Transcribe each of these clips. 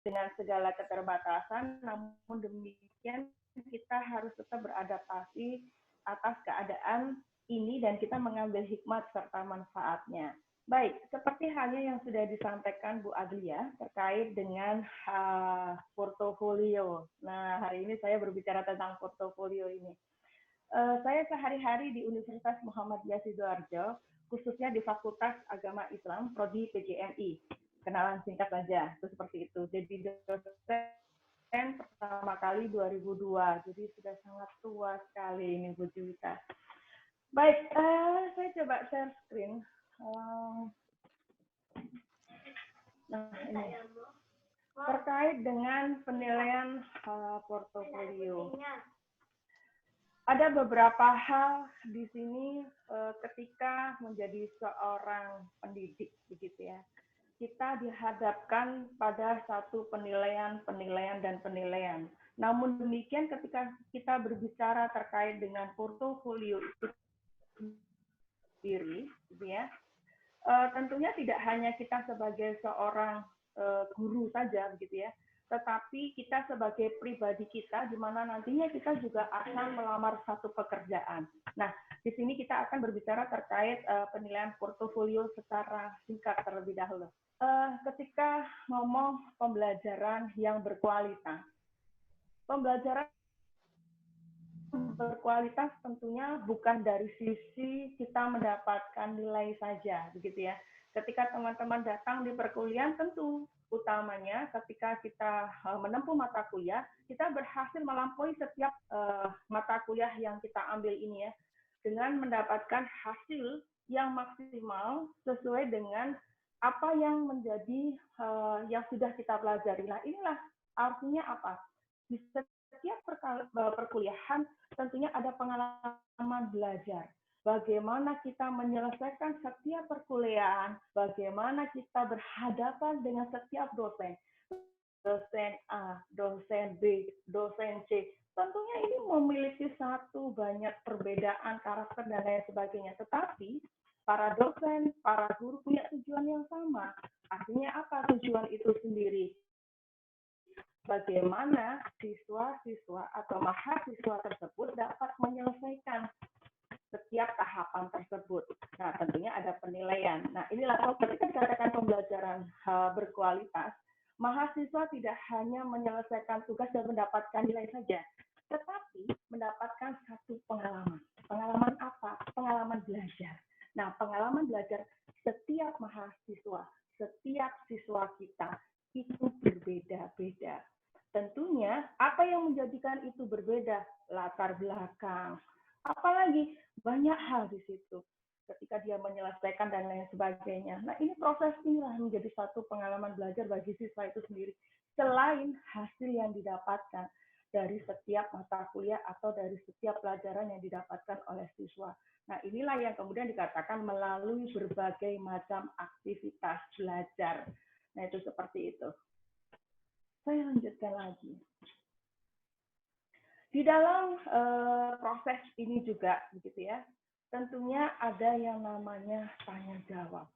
dengan segala keterbatasan, namun demikian kita harus tetap beradaptasi atas keadaan ini dan kita mengambil hikmat serta manfaatnya. Baik, seperti halnya yang sudah disampaikan Bu Aglia terkait dengan portofolio. Nah, hari ini saya berbicara tentang portofolio ini. Saya sehari-hari di Universitas Muhammadiyah Sidoarjo, khususnya di Fakultas Agama Islam, Prodi PGMI. Kenalan singkat saja, itu seperti itu. Jadi dosen pertama kali 2002, jadi sudah sangat tua sekali ini Bu Juwita. Baik, saya coba share screen. Nah, ini terkait dengan penilaian portofolio. Ada beberapa hal di sini ketika menjadi seorang pendidik, begitu ya. Kita dihadapkan pada satu penilaian. Namun demikian ketika kita berbicara terkait dengan portofolio itu sendiri, gitu ya, tentunya tidak hanya kita sebagai seorang guru saja, begitu ya, tetapi kita sebagai pribadi kita, di mana nantinya kita juga akan melamar satu pekerjaan. Nah, di sini kita akan berbicara terkait penilaian portofolio secara singkat terlebih dahulu. Ketika ngomong pembelajaran yang berkualitas, pembelajaran berkualitas tentunya bukan dari sisi kita mendapatkan nilai saja, begitu ya. Ketika teman-teman datang di perkuliahan, tentu utamanya ketika kita menempuh mata kuliah, kita berhasil melampaui setiap mata kuliah yang kita ambil ini ya, dengan mendapatkan hasil yang maksimal sesuai dengan apa yang menjadi yang sudah kita pelajari. Nah, inilah artinya apa? Di setiap perkuliahan tentunya ada pengalaman belajar. Bagaimana kita menyelesaikan setiap perkuliahan, bagaimana kita berhadapan dengan setiap dosen. Dosen A, dosen B, dosen C. Tentunya ini memiliki satu banyak perbedaan karakter dan lain sebagainya. Tetapi para dosen, para guru punya tujuan yang sama. Artinya apa tujuan itu sendiri? Bagaimana siswa-siswa atau mahasiswa tersebut dapat menyelesaikan setiap tahapan tersebut. Nah, tentunya ada penilaian. Nah, inilah ketika dikatakan pembelajaran berkualitas, mahasiswa tidak hanya menyelesaikan tugas dan mendapatkan nilai saja, tetapi mendapatkan satu pengalaman. Pengalaman apa? Pengalaman belajar. Nah, pengalaman belajar setiap mahasiswa, setiap siswa kita itu berbeda-beda. Tentunya apa yang menjadikan itu berbeda? Latar belakang. Apalagi banyak hal di situ ketika dia menyelesaikan dan lain sebagainya. Nah, ini proses inilah menjadi satu pengalaman belajar bagi siswa itu sendiri. Selain hasil yang didapatkan dari setiap mata kuliah atau dari setiap pelajaran yang didapatkan oleh siswa. Nah, inilah yang kemudian dikatakan melalui berbagai macam aktivitas belajar. Nah, itu seperti itu. Saya lanjutkan lagi. Di dalam proses ini juga, begitu ya, tentunya ada yang namanya tanya jawab,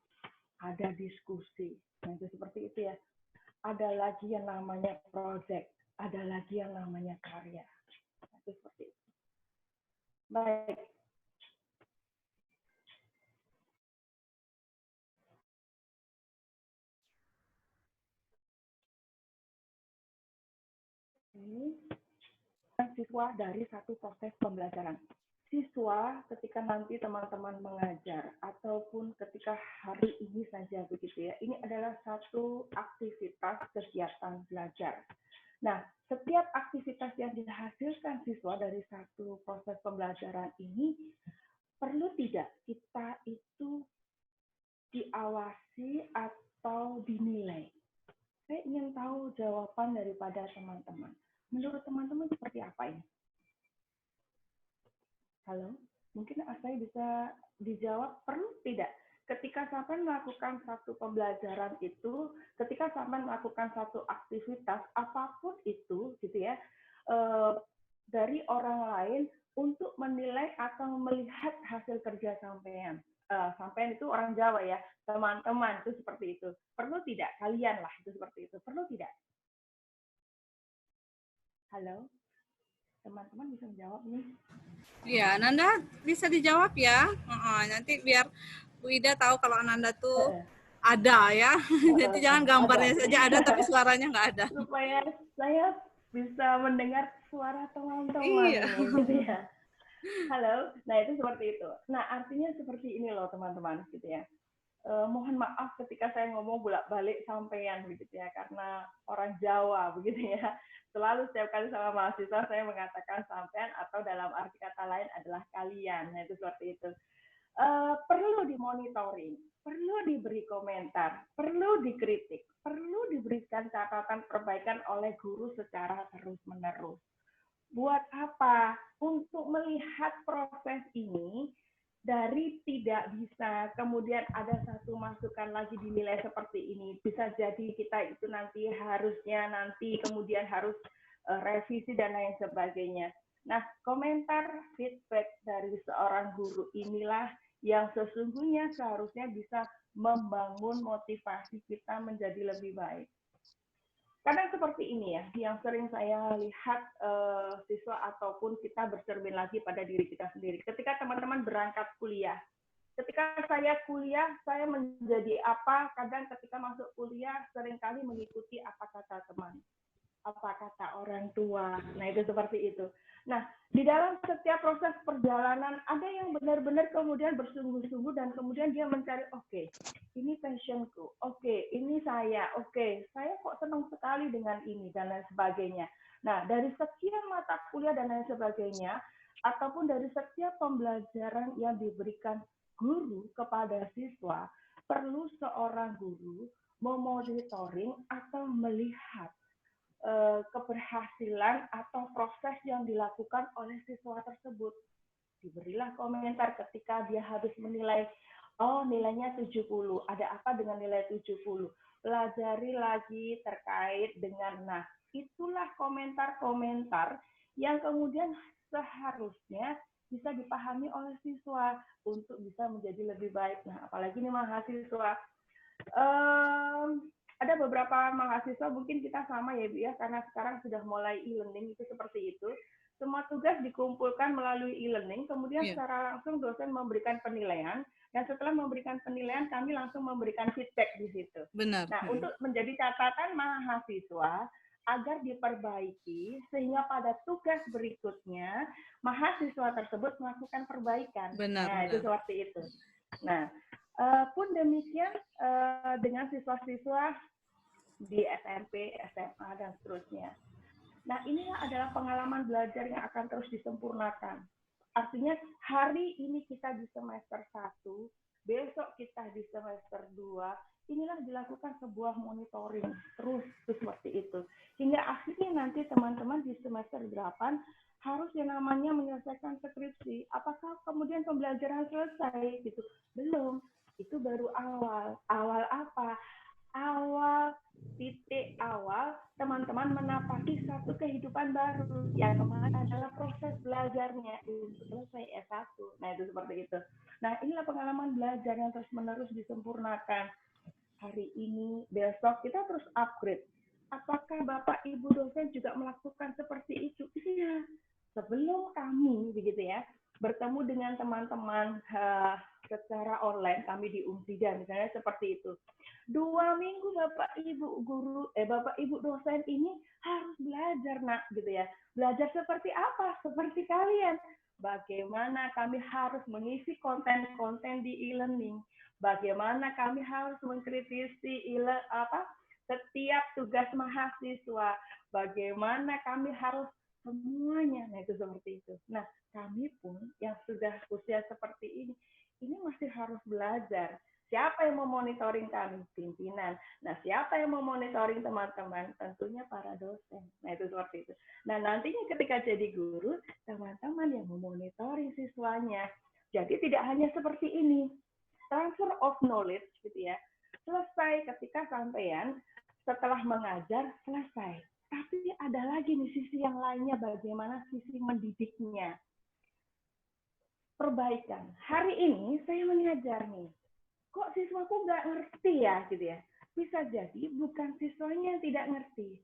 ada diskusi. Nah, itu seperti itu ya. Ada lagi yang namanya project, ada lagi yang namanya karya. Nah, itu seperti itu. Baik. Ini siswa dari satu proses pembelajaran. Siswa ketika nanti teman-teman mengajar ataupun ketika hari ini saja begitu ya, ini adalah satu aktivitas kegiatan belajar. Nah, setiap aktivitas yang dihasilkan siswa dari satu proses pembelajaran ini perlu tidak kita itu diawasi atau dinilai? Saya ingin tahu jawaban daripada teman-teman. Menurut teman-teman seperti apa ini? Halo, mungkin saya bisa dijawab perlu tidak? Ketika sampai melakukan satu pembelajaran itu, ketika sampai melakukan satu aktivitas apapun itu, gitu ya, dari orang lain untuk menilai atau melihat hasil kerja sampean. Sampean itu orang Jawa ya, teman-teman itu seperti itu. Perlu tidak? Kalian lah itu seperti itu. Perlu tidak? Halo, teman-teman bisa menjawab nih? Iya, Nanda bisa dijawab ya. Nanti biar Bu Ida tahu kalau Nanda tuh ada ya. Jadi jangan Ada, gambarnya saja ada tapi suaranya nggak ada. supaya saya bisa mendengar suara teman-teman Iya. ini, gitu ya. Halo, nah itu seperti itu. Nah artinya seperti ini loh teman-teman, gitu ya. Mohon maaf ketika saya ngomong bolak-balik sampean begitu ya, karena orang Jawa begitu ya. Selalu setiap kali sama mahasiswa saya mengatakan sampean atau dalam arti kata lain adalah kalian. Nah itu seperti itu. Perlu dimonitoring, perlu diberi komentar, perlu dikritik, perlu diberikan catatan perbaikan oleh guru secara terus-menerus. Buat apa? Untuk melihat proses ini dari tidak bisa, kemudian ada satu masukan lagi dinilai seperti ini. Bisa jadi kita itu nanti harusnya nanti kemudian harus revisi dan lain sebagainya. Nah, komentar feedback dari seorang guru inilah yang sesungguhnya seharusnya bisa membangun motivasi kita menjadi lebih baik. Kadang seperti ini ya, yang sering saya lihat siswa ataupun kita bercermin lagi pada diri kita sendiri. Ketika teman-teman berangkat kuliah, ketika saya kuliah, saya menjadi apa? Kadang ketika masuk kuliah, seringkali mengikuti apa kata teman, apa kata orang tua. Nah, itu seperti itu. Nah, di dalam setiap proses perjalanan, ada yang benar-benar kemudian bersungguh-sungguh dan kemudian dia mencari, oke, ini passionku, oke, ini saya, oke, saya kok senang sekali dengan ini, dan lain sebagainya. Nah, dari sekian mata kuliah dan lain sebagainya, ataupun dari setiap pembelajaran yang diberikan guru kepada siswa, perlu seorang guru memonitoring atau melihat keberhasilan atau proses yang dilakukan oleh siswa tersebut. Diberilah komentar ketika dia harus menilai, oh nilainya 70, ada apa dengan nilai 70? Pelajari lagi terkait dengan, nah itulah komentar-komentar yang kemudian seharusnya bisa dipahami oleh siswa untuk bisa menjadi lebih baik. Nah, apalagi ini mahasiswa, ada beberapa mahasiswa mungkin kita sama ya Bu ya, karena sekarang sudah mulai e-learning itu seperti itu. Semua tugas dikumpulkan melalui e-learning, kemudian Iya, secara langsung dosen memberikan penilaian, dan setelah memberikan penilaian kami langsung memberikan feedback di situ. benar. Nah, untuk menjadi catatan mahasiswa agar diperbaiki sehingga pada tugas berikutnya mahasiswa tersebut melakukan perbaikan. Benar, Nah, itu benar. seperti itu. Nah, pun demikian dengan siswa-siswa di SMP, SMA, dan seterusnya. Nah, inilah adalah pengalaman belajar yang akan terus disempurnakan. Artinya, hari ini kita di semester 1, besok kita di semester 2, inilah dilakukan sebuah monitoring terus seperti itu. Hingga akhirnya nanti teman-teman di semester 8 harus yang namanya menyelesaikan skripsi. Apakah kemudian pembelajaran selesai? Gitu. Belum. Itu baru awal. Awal apa? Awal titik awal teman-teman menapaki satu kehidupan baru yang kemarin adalah proses belajarnya untuk selesai S1. Nah, itu seperti itu. Nah, inilah pengalaman belajar yang terus-menerus disempurnakan. Hari ini, besok kita terus upgrade. Apakah Bapak Ibu dosen juga melakukan seperti itu? Iya. Sebelum kami begitu ya bertemu dengan teman-teman secara online, kami di Unsida misalnya seperti itu. 2 minggu Bapak Ibu guru, Bapak Ibu dosen ini harus belajar nak gitu ya. Belajar seperti apa? Seperti kalian. Bagaimana kami harus mengisi konten-konten di e-learning. Bagaimana kami harus mengkritisi setiap tugas mahasiswa. Bagaimana kami harus semuanya. Nah, itu seperti itu. Nah, kami pun yang sudah usia seperti ini masih harus belajar. Siapa yang memonitoring kami? Pimpinan. Nah, siapa yang memonitoring teman-teman? Tentunya para dosen. Nah, itu seperti itu. Nah, nantinya ketika jadi guru, teman-teman yang memonitoring siswanya. Jadi tidak hanya seperti ini. Transfer of knowledge gitu ya. Selesai ketika sampean setelah mengajar selesai. Tapi ada lagi nih sisi yang lainnya, bagaimana sisi mendidiknya. Perbaikan. Hari ini saya mengajar nih, kok siswaku nggak ngerti ya gitu ya. Bisa jadi bukan siswanya yang tidak ngerti,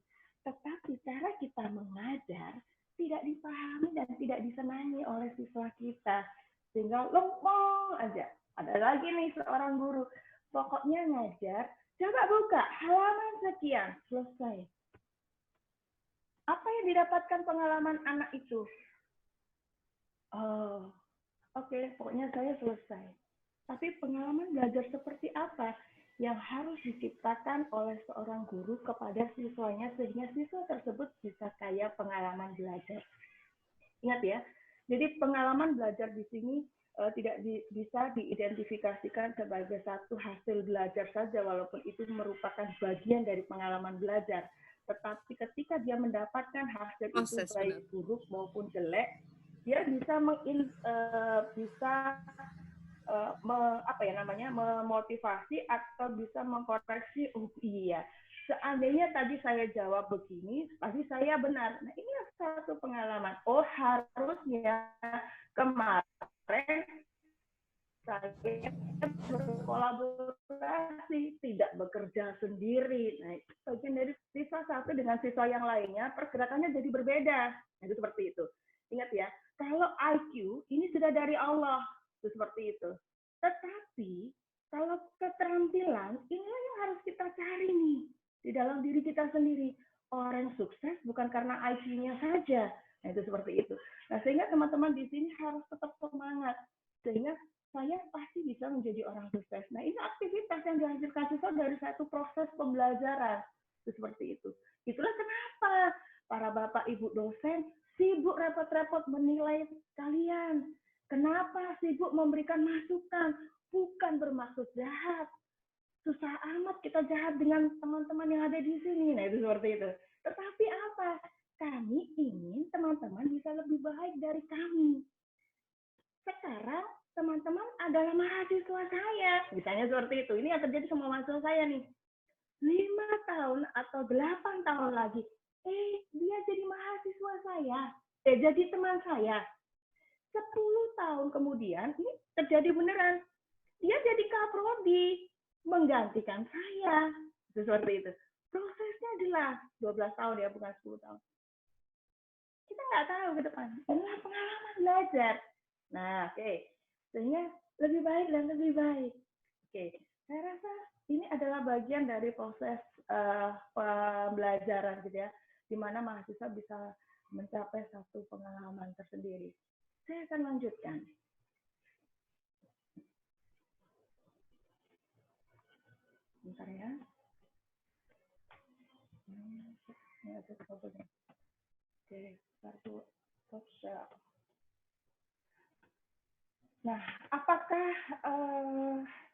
tetapi cara kita mengajar disenangi oleh siswa kita. Sehingga lempeng aja. Ada lagi nih seorang guru, pokoknya ngajar, coba buka halaman sekian, selesai. Apa yang didapatkan pengalaman anak itu? Oh, oke, pokoknya saya selesai. Tapi pengalaman belajar seperti apa yang harus diciptakan oleh seorang guru kepada siswanya sehingga siswa tersebut bisa kaya pengalaman belajar. Ingat ya, jadi pengalaman belajar di sini tidak bisa diidentifikasikan sebagai satu hasil belajar saja walaupun itu merupakan bagian dari pengalaman belajar. Tetapi ketika dia mendapatkan hasil itu baik buruk maupun jelek, dia bisa memotivasi atau bisa mengkoreksi. Oh iya, seandainya tadi saya jawab begini, pasti saya benar. Nah, ini satu pengalaman. Oh, harusnya kemarin saya berkolaborasi, tidak bekerja sendiri. Nah, itu bagian dari siswa satu dengan siswa yang lainnya, pergerakannya jadi berbeda. Nah, itu seperti itu. Ingat ya, kalau IQ ini sudah dari Allah, itu seperti itu. Tetapi kalau keterampilan, inilah yang harus kita cari nih di dalam diri kita sendiri. Orang sukses bukan karena IQ-nya saja. Nah, itu seperti itu. Nah, sehingga teman-teman di sini harus tetap semangat. Sehingga saya pasti bisa menjadi orang sukses. Nah, ini aktivitas yang dihasilkan siswa dari satu proses pembelajaran. Itu seperti itu. Itulah kenapa para bapak ibu dosen sibuk repot-repot menilai kalian. Kenapa sibuk memberikan masukan? Bukan bermaksud jahat. Susah amat kita jahat dengan teman-teman yang ada di sini. Nah, itu seperti itu. Tetapi apa? Kami ingin teman-teman bisa lebih baik dari kami. Sekarang teman-teman adalah mahasiswa saya. Misalnya seperti itu. Ini yang terjadi sama mahasiswa saya nih. 5 tahun atau 8 tahun lagi. Dia jadi mahasiswa saya. Jadi teman saya. 10 tahun kemudian, ini terjadi beneran. Dia jadi kaprodi. Menggantikan saya. Itu seperti itu. Prosesnya jelas. 12 tahun ya, bukan 10 tahun. Kita nggak tahu ke depan. Inilah pengalaman belajar. Nah, oke. Sehingga lebih baik dan lebih baik. Oke. Saya rasa ini adalah bagian dari proses pembelajaran gitu ya, di mana mahasiswa bisa mencapai satu pengalaman tersendiri. Saya akan lanjutkan. Bentar ya. Ini ada problemnya. Oke, satu stop share. Nah, apakah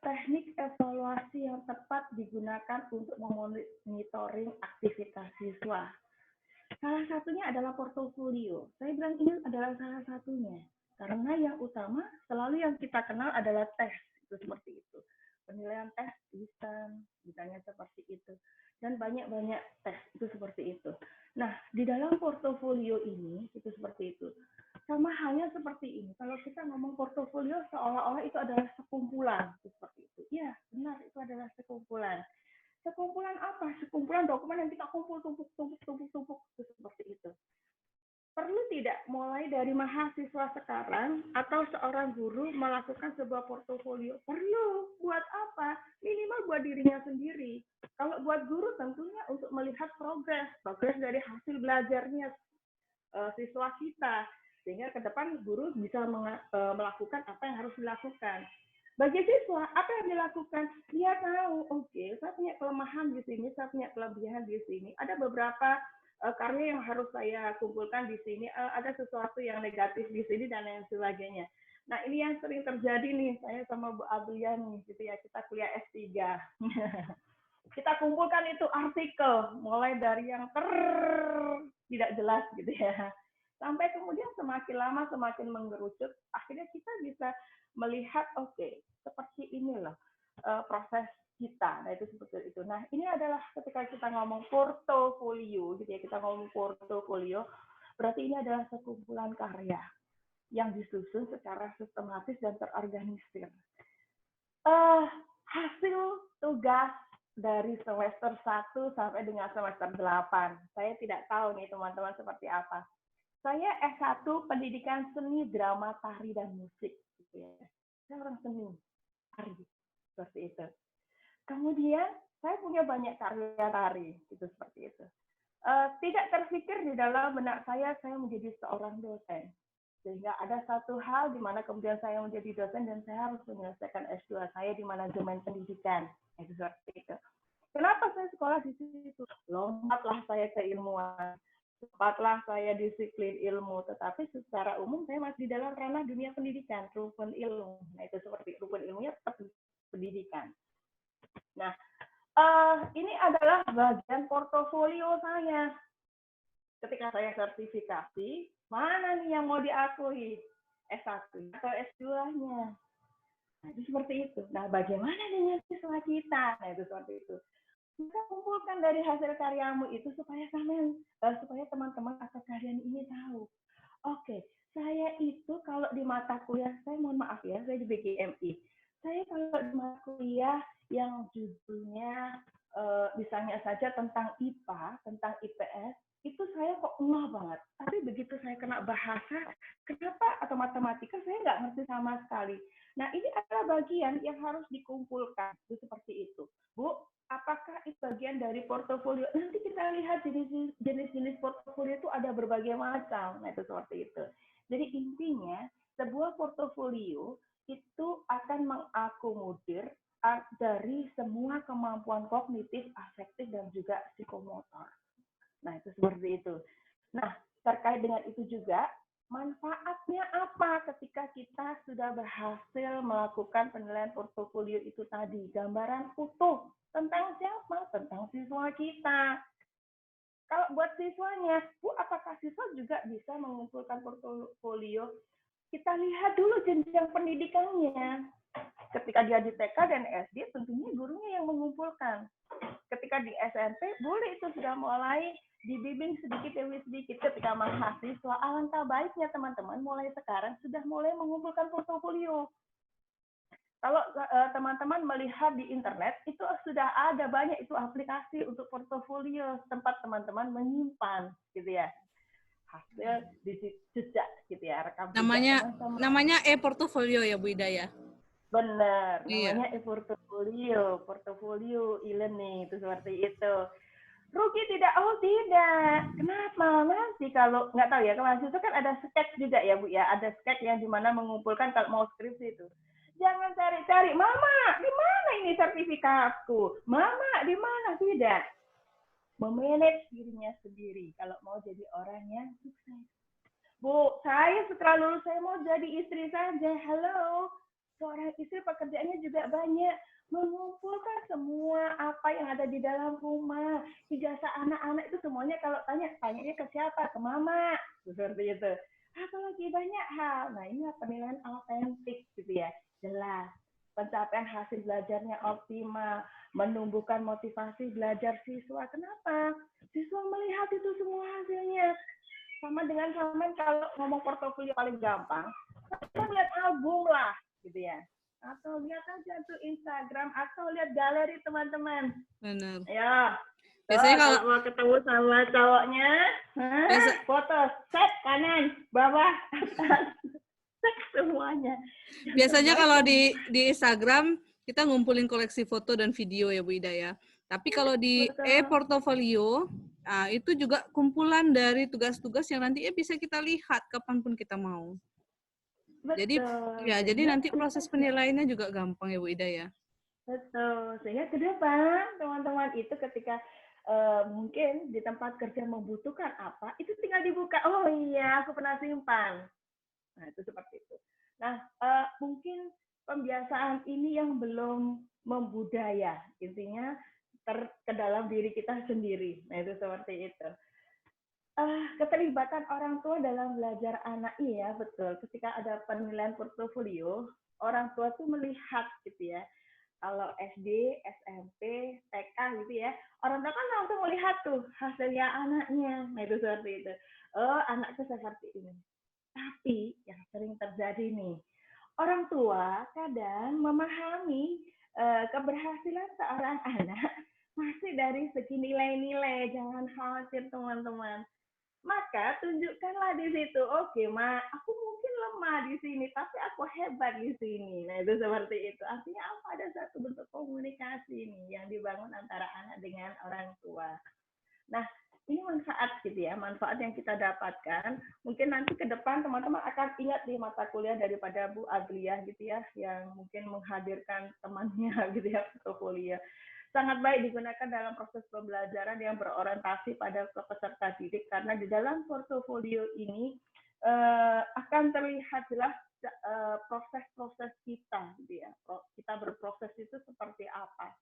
teknik evaluasi yang tepat digunakan untuk memonitoring aktivitas siswa? Salah satunya adalah portofolio. Saya bilang ini adalah salah satunya. Karena yang utama selalu yang kita kenal adalah tes. Itu seperti itu. Penilaian tes, misalnya seperti itu. Dan banyak-banyak tes, itu seperti itu. Nah, di dalam portofolio ini, itu seperti itu. Sama halnya seperti ini. Kalau kita ngomong portofolio, seolah-olah itu adalah sekumpulan. Itu seperti itu. Ya, benar, itu adalah sekumpulan. Sekumpulan apa? Sekumpulan dokumen yang kita kumpul, tumpuk, itu seperti itu. Perlu tidak mulai dari mahasiswa sekarang atau seorang guru melakukan sebuah portofolio? Perlu. Buat apa? Minimal buat dirinya sendiri. Kalau buat guru tentunya untuk melihat progres dari hasil belajarnya siswa kita. Sehingga ke depan guru bisa melakukan apa yang harus dilakukan. Bagi siswa, apa yang dilakukan? Dia tahu, oke, saya punya kelemahan di sini, saya punya kelebihan di sini. Ada beberapa karya yang harus saya kumpulkan di sini, ada sesuatu yang negatif di sini dan lain sebagainya. Nah, ini yang sering terjadi nih, saya sama Bu Ablia nih, gitu ya, kita kuliah S3. Kita kumpulkan itu artikel, mulai dari yang tidak jelas gitu ya. Sampai kemudian semakin lama semakin mengerucut, akhirnya kita bisa melihat, oke, seperti inilah proses kita. Nah, itu seperti itu. Nah, ini adalah ketika kita ngomong portofolio, gitu ya, kita ngomong portofolio, berarti ini adalah sekumpulan karya yang disusun secara sistematis dan terorganisir. Hasil tugas dari semester 1 sampai dengan semester 8. Saya tidak tahu nih teman-teman seperti apa. saya S1 Pendidikan Seni, Drama, Tari, dan Musik. Gitu ya. Saya orang seni, tari, seperti itu. Kemudian saya punya banyak karya tari, gitu seperti itu. Tidak terpikir di dalam benak saya menjadi seorang dosen. Sehingga ada satu hal di mana kemudian saya menjadi dosen dan saya harus menyelesaikan S2 saya di manajemen pendidikan. Itu seperti itu. Kenapa saya sekolah di situ? Lompatlah saya keilmuan. Cepatlah saya disiplin ilmu, tetapi secara umum saya masih di dalam ranah dunia pendidikan, rukun ilmu. Nah, itu seperti rukun ilmunya pendidikan. Nah, ini adalah bagian portofolio saya. Ketika saya sertifikasi, mana nih yang mau diakui? S1 atau S2-nya? Nah, itu seperti itu. Nah, bagaimana dengan siswa kita? Nah, itu seperti itu. Kita kumpulkan dari hasil karyamu itu supaya teman-teman atau kalian ini tahu. Oke, saya itu kalau di mata kuliah, saya mohon maaf ya, saya di BGMI. Saya kalau di mata kuliah yang judulnya misalnya saja tentang IPA, tentang IPS, itu saya kok ngeh banget. Tapi begitu saya kena bahasa, kenapa atau matematika saya nggak ngerti sama sekali. Nah, ini adalah bagian yang harus dikumpulkan. Itu seperti itu. Bu, apakah itu bagian dari portofolio? Nanti kita lihat jenis-jenis portofolio itu ada berbagai macam. Nah, itu seperti itu. Jadi intinya, sebuah portofolio itu akan mengakomodir dari semua kemampuan kognitif, afektif, dan juga psikomotor. Nah, itu seperti itu. Nah, terkait dengan itu juga, manfaatnya apa ketika kita sudah berhasil melakukan penilaian portofolio itu tadi? Gambaran utuh tentang siapa? Tentang siswa kita. Kalau buat siswanya, Bu, apakah siswa juga bisa mengumpulkan portofolio? Kita lihat dulu jenjang pendidikannya. Ketika dia di TK dan SD, tentunya gurunya yang mengumpulkan. Ketika di SMP, boleh itu sudah mulai dibimbing sedikit demi sedikit. Ketika mahasiswa, alangkah baiknya teman-teman mulai sekarang sudah mulai mengumpulkan portofolio. Kalau teman-teman melihat di internet, itu sudah ada banyak itu aplikasi untuk portofolio, tempat teman-teman menyimpan, gitu ya. Hasil jejak, gitu ya, rekam jejak teman-teman. Namanya e-portfolio ya Bu Ida ya? Benar, namanya e-portfolio, portofolio e-learning, itu seperti itu. Rugi tidak? Oh tidak. Kenapa? Nanti kalau nggak tahu ya, kalau mahasiswa kan ada sketch juga ya Bu ya, ada sketch yang dimana mengumpulkan kalau mau skripsi itu. Jangan cari-cari, Mama, di mana ini sertifikatku? Mama, di mana? Tidak. Memanage dirinya sendiri kalau mau jadi orang yang sukses. Bu, saya setelah lulus saya mau jadi istri saja. Halo, seorang istri pekerjaannya juga banyak. Mengumpulkan semua apa yang ada di dalam rumah. Ijazah anak-anak itu semuanya kalau tanya ke siapa? Ke mama. Seperti itu. Apalagi banyak hal. Nah, inilah penilaian autentik gitu ya. Jelas. Pencapaian hasil belajarnya optimal. Menumbuhkan motivasi belajar siswa. Kenapa? Siswa melihat itu semua hasilnya. Sama dengan kalau ngomong portofolio paling gampang, kita lihat album lah, gitu ya. Atau lihat aja tuh Instagram, atau lihat galeri teman-teman. Benar. Ya. Biasanya kalau mau ketemu sama cowoknya, foto, set kanan, bawah, atas, set semuanya. Biasanya kalau di Instagram kita ngumpulin koleksi foto dan video ya Bu Ida ya. Tapi kalau di e-portfolio, nah, itu juga kumpulan dari tugas-tugas yang nanti bisa kita lihat kapanpun kita mau. Betul. Jadi nanti proses penilaiannya juga gampang ya Bu Ida ya. Betul. Sehingga ke depan teman-teman itu ketika mungkin di tempat kerja membutuhkan apa, itu tinggal dibuka. Oh iya, aku pernah simpan. Nah, itu seperti itu. Nah, mungkin pembiasaan ini yang belum membudaya, intinya ke dalam diri kita sendiri. Nah, itu seperti itu. Keterlibatan orang tua dalam belajar anak, iya betul. Ketika ada penilaian portofolio, orang tua tuh melihat gitu ya. Kalau SD, SMP, TK gitu ya, orang tua kan langsung melihat tuh hasilnya anaknya. Nah, itu seperti itu. Oh, anakku seperti ini. Tapi yang sering terjadi nih, orang tua kadang memahami keberhasilan seorang anak masih dari segi nilai-nilai. Jangan khawatir teman-teman. Maka tunjukkanlah di situ, oke, aku mungkin lemah di sini, tapi aku hebat di sini. Nah, itu seperti itu. Artinya apa? Ada satu bentuk komunikasi nih yang dibangun antara anak dengan orang tua. Nah, ini manfaat gitu ya, manfaat yang kita dapatkan. Mungkin nanti ke depan teman-teman akan ingat di mata kuliah daripada Bu Aglia gitu ya, yang mungkin menghadirkan temannya gitu ya, portofolio. Sangat baik digunakan dalam proses pembelajaran yang berorientasi pada peserta didik, karena di dalam portofolio ini akan terlihat jelas proses-proses kita gitu ya. Kita berproses itu seperti apa.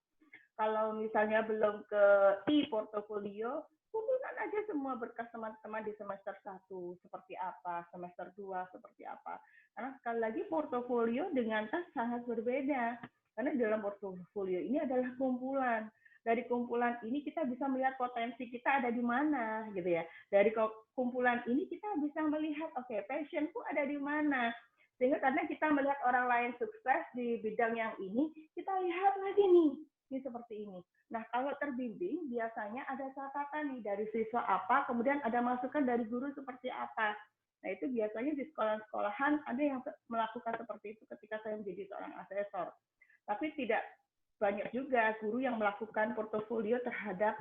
Kalau misalnya belum ke e-portfolio, kumpulkan aja semua berkas teman-teman di semester 1 seperti apa, semester 2 seperti apa. Karena sekali lagi portofolio dengan tas sangat berbeda. Karena di dalam portofolio ini adalah kumpulan. Dari kumpulan ini kita bisa melihat potensi kita ada di mana gitu ya. Dari kumpulan ini kita bisa melihat oke, passionku ada di mana. Sehingga karena kita melihat orang lain sukses di bidang yang ini, kita lihat lagi nih, ini seperti ini. Nah, kalau terbimbing biasanya ada catatan nih dari siswa apa, kemudian ada masukan dari guru seperti apa. Nah, itu biasanya di sekolah-sekolahan ada yang melakukan seperti itu ketika saya menjadi seorang asesor. Tapi tidak banyak juga guru yang melakukan portofolio terhadap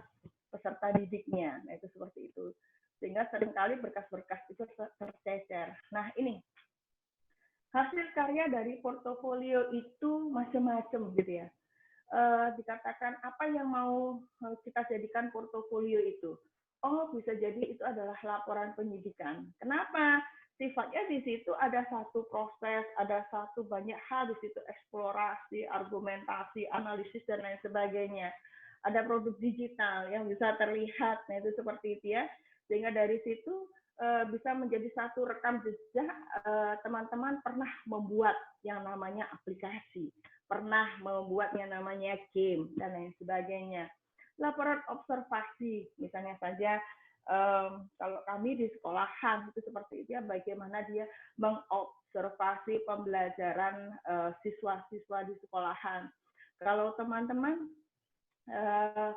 peserta didiknya. Nah, itu seperti itu. Sehingga seringkali berkas-berkas itu tercecer. Nah, ini hasil karya dari portofolio itu macam-macam gitu ya. Dikatakan apa yang mau kita jadikan portofolio itu. Oh, bisa jadi itu adalah laporan penyidikan. Kenapa? Sifatnya di situ ada satu proses, ada satu banyak hal di situ, eksplorasi, argumentasi, analisis, dan lain sebagainya. Ada produk digital yang bisa terlihat, nah itu seperti itu ya. Sehingga dari situ bisa menjadi satu rekam jejak teman-teman pernah membuat yang namanya aplikasi, pernah membuat yang namanya game, dan lain sebagainya. Laporan observasi, misalnya saja kalau kami di sekolahan itu seperti itu ya, bagaimana dia mengobservasi pembelajaran siswa-siswa di sekolahan. Kalau teman-teman,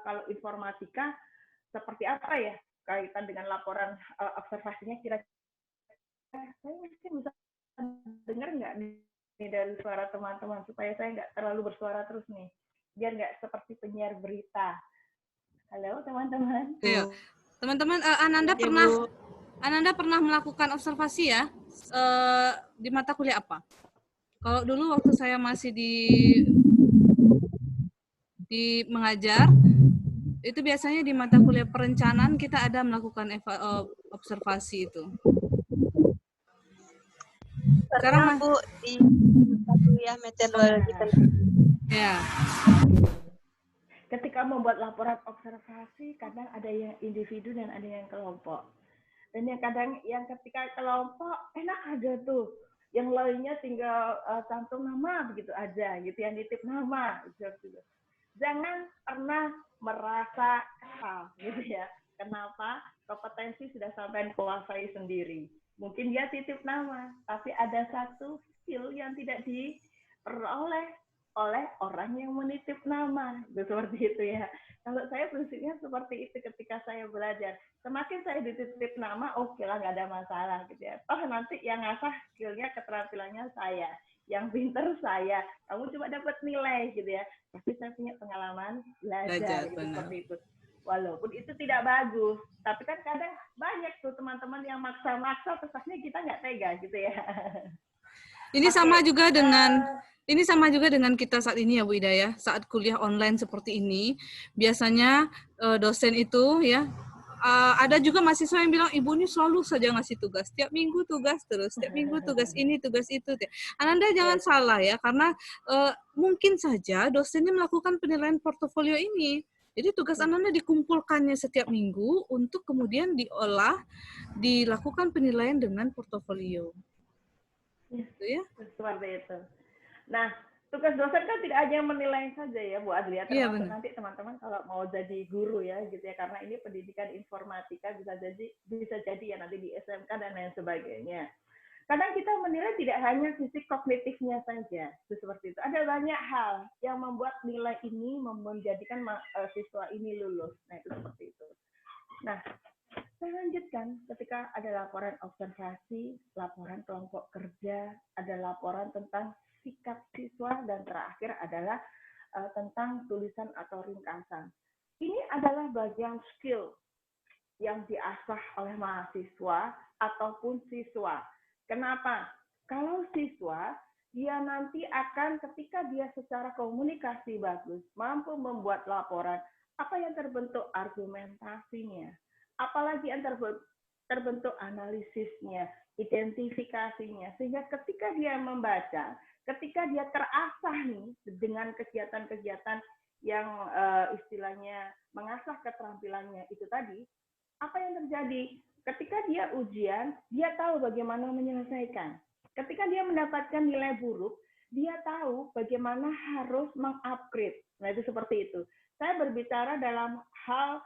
kalau informatika seperti apa ya kaitan dengan laporan observasinya, kira-kira saya mungkin bisa dengar nggak nih dari suara teman-teman, supaya saya nggak terlalu bersuara terus nih, biar nggak seperti penyiar berita. Halo teman-teman. Iya. Teman-teman, Ananda pernah melakukan observasi ya di mata kuliah apa? Kalau dulu waktu saya masih di mengajar, itu biasanya di mata kuliah perencanaan kita ada melakukan observasi itu. Pernah Bu di kuliah metodologi. Ya. Ketika membuat laporan observasi, kadang ada yang individu dan ada yang kelompok. Dan yang kadang yang ketika kelompok enak aja tuh, yang lainnya tinggal cantum nama begitu aja, gitu ya, nitip nama, gitu. Jangan pernah merasa kesal, gitu ya. Kenapa? Kompetensi sudah sampai kuasai sendiri. Mungkin dia titip nama, tapi ada satu skill yang tidak diperoleh oleh orang yang menitip nama, seperti itu ya. Kalau saya prinsipnya seperti itu ketika saya belajar. Semakin saya dititip nama, oke lah, nggak ada masalah gitu ya. Oh, nanti yang ngasah skillnya, keterampilannya saya, yang pinter saya. Kamu cuma dapat nilai gitu ya. Tapi saya punya pengalaman belajar gitu, seperti itu. Walaupun itu tidak bagus, tapi kan kadang banyak tuh teman-teman yang maksa-maksa, terusnya kita nggak tega gitu ya. Ini sama juga dengan kita saat ini ya Bu Ida ya. Saat kuliah online seperti ini, biasanya dosen itu ya, ada juga mahasiswa yang bilang, ibu ini selalu saja ngasih tugas, tiap minggu tugas terus, tiap minggu tugas ini, tugas itu. Ananda jangan salah ya, karena mungkin saja dosennya melakukan penilaian portofolio ini. Jadi tugas Ananda dikumpulkannya setiap minggu untuk kemudian diolah, dilakukan penilaian dengan portofolio. Ya, seperti itu. Nah, tugas dosen kan tidak hanya menilai saja ya Bu Adlia, termasuk nanti teman-teman kalau mau jadi guru ya gitu ya, karena ini pendidikan informatika bisa jadi ya nanti di SMK dan lain sebagainya. Kadang kita menilai tidak hanya sisi kognitifnya saja, seperti itu. Ada banyak hal yang membuat nilai ini menjadikan siswa ini lulus. Nah, itu seperti itu. Nah, Saya lanjutkan ketika ada laporan observasi, laporan kelompok kerja, ada laporan tentang sikap siswa, dan terakhir adalah tentang tulisan atau ringkasan. Ini adalah bagian skill yang diasah oleh mahasiswa ataupun siswa. Kenapa? Kalau siswa, dia nanti akan ketika dia secara komunikasi bagus, mampu membuat laporan, apa yang terbentuk argumentasinya, apalagi yang terbentuk analisisnya, identifikasinya, sehingga ketika dia membaca, ketika dia terasah nih dengan kegiatan-kegiatan yang istilahnya mengasah keterampilannya itu tadi, apa yang terjadi? Ketika dia ujian, dia tahu bagaimana menyelesaikan. Ketika dia mendapatkan nilai buruk, dia tahu bagaimana harus mengupgrade. Nah, itu seperti itu. Saya berbicara dalam hal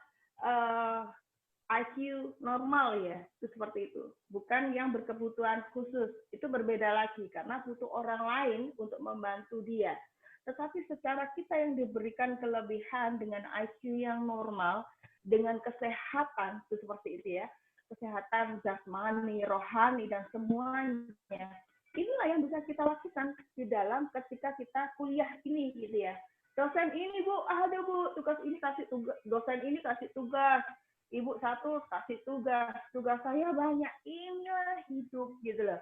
IQ normal ya, itu seperti itu. Bukan yang berkebutuhan khusus. Itu berbeda lagi karena butuh orang lain untuk membantu dia. Tetapi secara kita yang diberikan kelebihan dengan IQ yang normal, dengan kesehatan, itu seperti itu ya, kesehatan jasmani, rohani, dan semuanya, inilah yang bisa kita lakukan di dalam ketika kita kuliah ini gitu ya. Dosen ini Bu, ada Bu, tugas ini kasih tugas, dosen ini kasih tugas, Ibu satu kasih tugas saya banyak, inilah hidup gitu loh.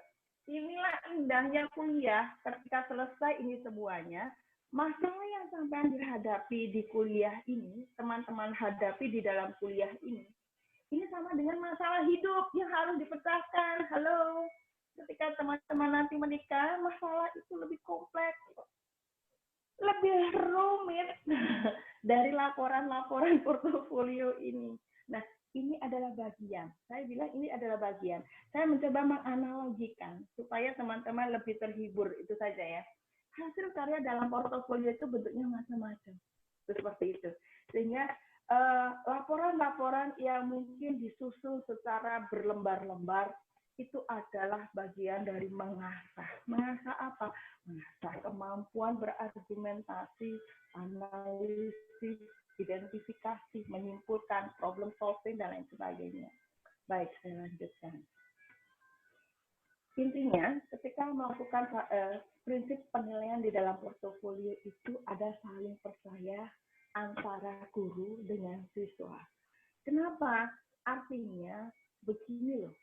Inilah indahnya kuliah ketika selesai ini semuanya. Masalah yang sampai dihadapi di kuliah ini, teman-teman hadapi di dalam kuliah ini sama dengan masalah hidup yang harus dipecahkan. Halo, ketika teman-teman nanti menikah, masalah itu lebih kompleks, lebih rumit dari laporan-laporan portofolio ini. Nah, ini adalah bagian. Saya bilang ini adalah bagian. Saya mencoba menganalogikan supaya teman-teman lebih terhibur, itu saja ya. Hasil karya dalam portofolio itu bentuknya macam-macam. Itu seperti itu. Sehingga laporan-laporan yang mungkin disusun secara berlembar-lembar itu adalah bagian dari mengasah. Mengasah apa? Mengasah kemampuan berargumentasi, analisis, identifikasi, menyimpulkan, problem solving, dan lain sebagainya. Baik, saya lanjutkan. Intinya, ketika melakukan prinsip penilaian di dalam portofolio itu ada saling percaya antara guru dengan siswa. Kenapa? Artinya begini loh,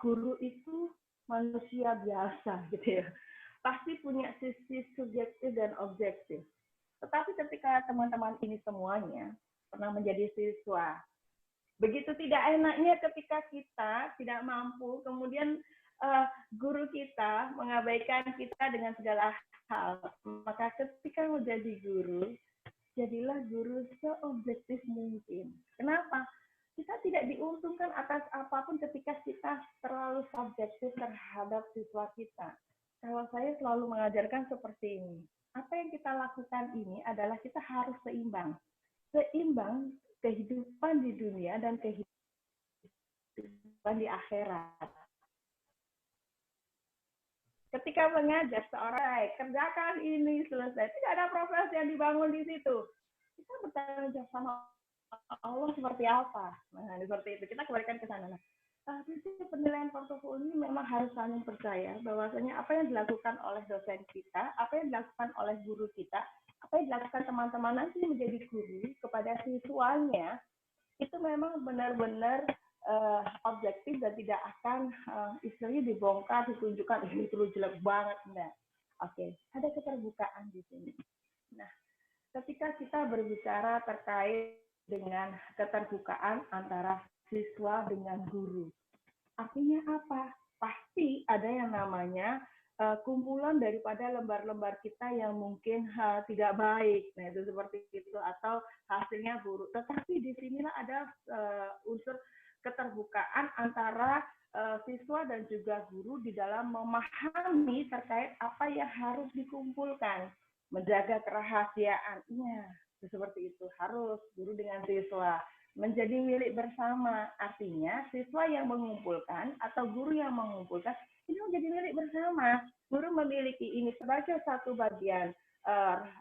guru itu manusia biasa gitu ya, pasti punya sisi subjektif dan objektif. Tetapi ketika teman-teman ini semuanya pernah menjadi siswa, begitu tidak enaknya ketika kita tidak mampu, kemudian guru kita mengabaikan kita dengan segala hal. Maka ketika menjadi guru, jadilah guru seobjektif mungkin. Kenapa? Kita tidak diuntungkan atas apapun ketika kita terlalu subjektif terhadap siswa kita. Kalau saya selalu mengajarkan seperti ini. Apa yang kita lakukan ini adalah kita harus seimbang. Seimbang kehidupan di dunia dan kehidupan di akhirat. Ketika mengajar seorang, kerjakan ini selesai, tidak ada profesi yang dibangun di situ. Kita bertanggung jawab sama Allah seperti apa. Nah, seperti itu. Kita kembalikan ke sana. Prinsip penilaian portofolio memang harus saling percaya bahwasanya apa yang dilakukan oleh dosen kita, apa yang dilakukan oleh guru kita, apa yang dilakukan teman-teman nanti menjadi guru kepada siswanya, itu memang benar-benar objektif dan tidak akan istilahnya dibongkar, ditunjukkan ini terlalu jelek banget, enggak. Oke, ada keterbukaan di sini. Nah, ketika kita berbicara terkait dengan keterbukaan antara siswa dengan guru, artinya apa? Pasti ada yang namanya kumpulan daripada lembar-lembar kita yang mungkin tidak baik, nah itu seperti itu, atau hasilnya buruk. Tetapi di sinilah ada unsur keterbukaan antara siswa dan juga guru di dalam memahami terkait apa yang harus dikumpulkan, menjaga kerahasiaan. Iya, seperti itu. Harus guru dengan siswa menjadi milik bersama. Artinya siswa yang mengumpulkan atau guru yang mengumpulkan ini menjadi milik bersama. Guru memiliki ini sebagai satu bagian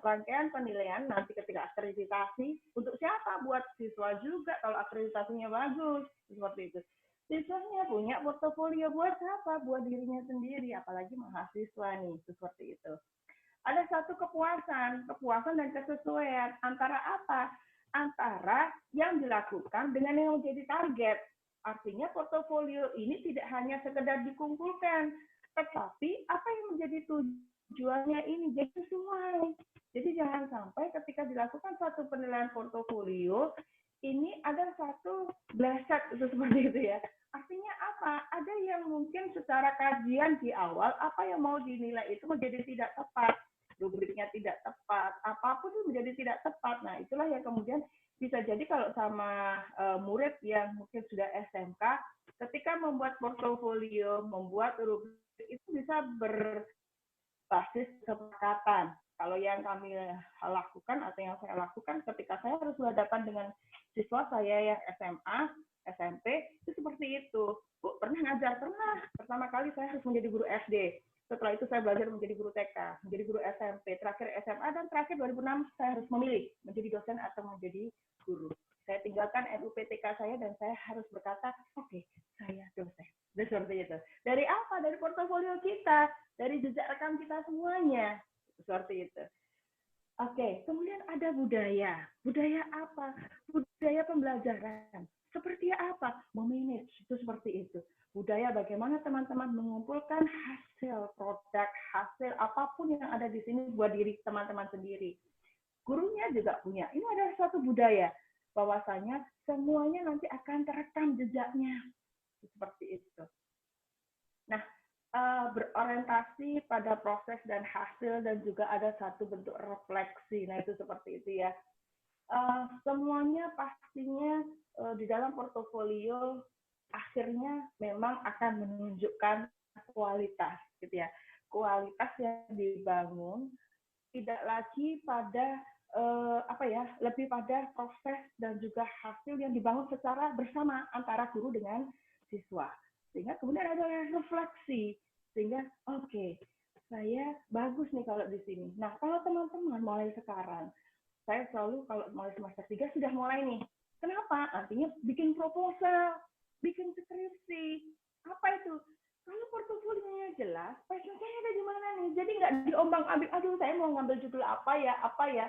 rangkaian penilaian nanti ketika akreditasi untuk siapa? Buat siswa juga kalau akreditasinya bagus seperti itu. Siswanya punya portofolio buat siapa? Buat dirinya sendiri, apalagi mahasiswa nih seperti itu. Ada satu kepuasan dan kesesuaian antara apa? Antara yang dilakukan dengan yang menjadi target. Artinya portofolio ini tidak hanya sekedar dikumpulkan, tetapi apa yang menjadi tujuannya ini jadi sesuai. Jadi jangan sampai ketika dilakukan satu penilaian portofolio, ini ada satu bleset itu seperti itu ya. Artinya apa? Ada yang mungkin secara kajian di awal, apa yang mau dinilai itu menjadi tidak tepat. Rubriknya tidak tepat, apapun itu menjadi tidak tepat. Nah, itulah yang kemudian bisa jadi kalau sama murid yang mungkin sudah SMK, ketika membuat portofolio, membuat rubrik itu bisa berbasis kesepakatan. Kalau yang kami lakukan atau yang saya lakukan ketika saya harus berhadapan dengan siswa saya yang SMA, SMP, itu seperti itu. Bu, pernah ngajar? Pernah. Pertama kali saya harus menjadi guru SD. Setelah itu saya belajar menjadi guru TK, menjadi guru SMP, terakhir SMA, dan terakhir 2006 saya harus memilih menjadi dosen atau menjadi guru. Saya tinggalkan NUPTK saya dan saya harus berkata, oke, saya dosen. Dan seperti itu. Dari apa? Dari portofolio kita, dari jejak rekam kita semuanya. Seperti itu. Oke, kemudian ada budaya. Budaya apa? Budaya pembelajaran. Seperti apa? Memanage, itu seperti itu. Budaya bagaimana teman-teman mengumpulkan hasil produk, hasil apapun yang ada di sini buat diri teman-teman sendiri. Gurunya juga punya. Ini adalah suatu budaya. Bahwasanya semuanya nanti akan terekam jejaknya. Seperti itu. Nah, berorientasi pada proses dan hasil dan juga ada satu bentuk refleksi. Nah, itu seperti itu ya. Semuanya pastinya di dalam portofolio akhirnya memang akan menunjukkan kualitas gitu ya. Kualitas yang dibangun tidak lagi pada lebih pada proses dan juga hasil yang dibangun secara bersama antara guru dengan siswa. Sehingga kemudian ada refleksi. Sehingga oke, saya bagus nih kalau di sini. Nah, kalau teman-teman mulai sekarang, saya selalu kalau mulai semester 3 sudah mulai nih. Kenapa? Artinya bikin proposal, bikin skripsi. Apa itu? Kalau portofolionya jelas, passionnya ada di mana nih? Jadi nggak diombang-ambing, aduh saya mau ngambil judul apa ya.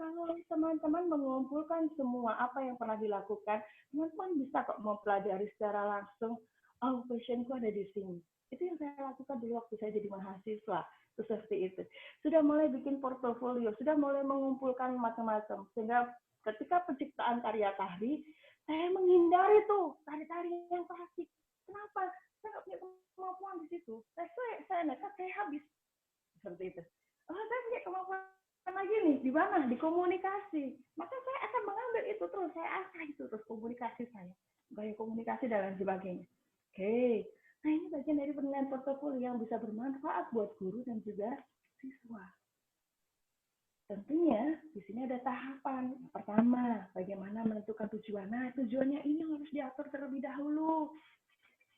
Kalau teman-teman mengumpulkan semua apa yang pernah dilakukan, teman-teman bisa kok mempelajari secara langsung, oh passionku ada di sini. Itu yang saya lakukan dulu waktu saya jadi mahasiswa. Seperti itu. Sudah mulai bikin portofolio, sudah mulai mengumpulkan macam-macam. Sehingga ketika penciptaan karya tari, saya menghindari tuh tari-tari yang klasik. Kenapa? Saya nggak punya kemampuan di situ. Saya nekat, saya habis. Seperti itu. Oh, saya punya kemampuan lagi nih, di mana? Di komunikasi. Maka saya akan mengambil itu terus, saya asah itu terus komunikasi saya. Gaya komunikasi dan lain sebagainya. Oke. Nah, ini bagian dari penilaian portofolio yang bisa bermanfaat buat guru dan juga siswa. Tentunya di sini ada tahapan. Pertama, bagaimana menentukan tujuan. Nah, tujuannya ini harus diatur terlebih dahulu.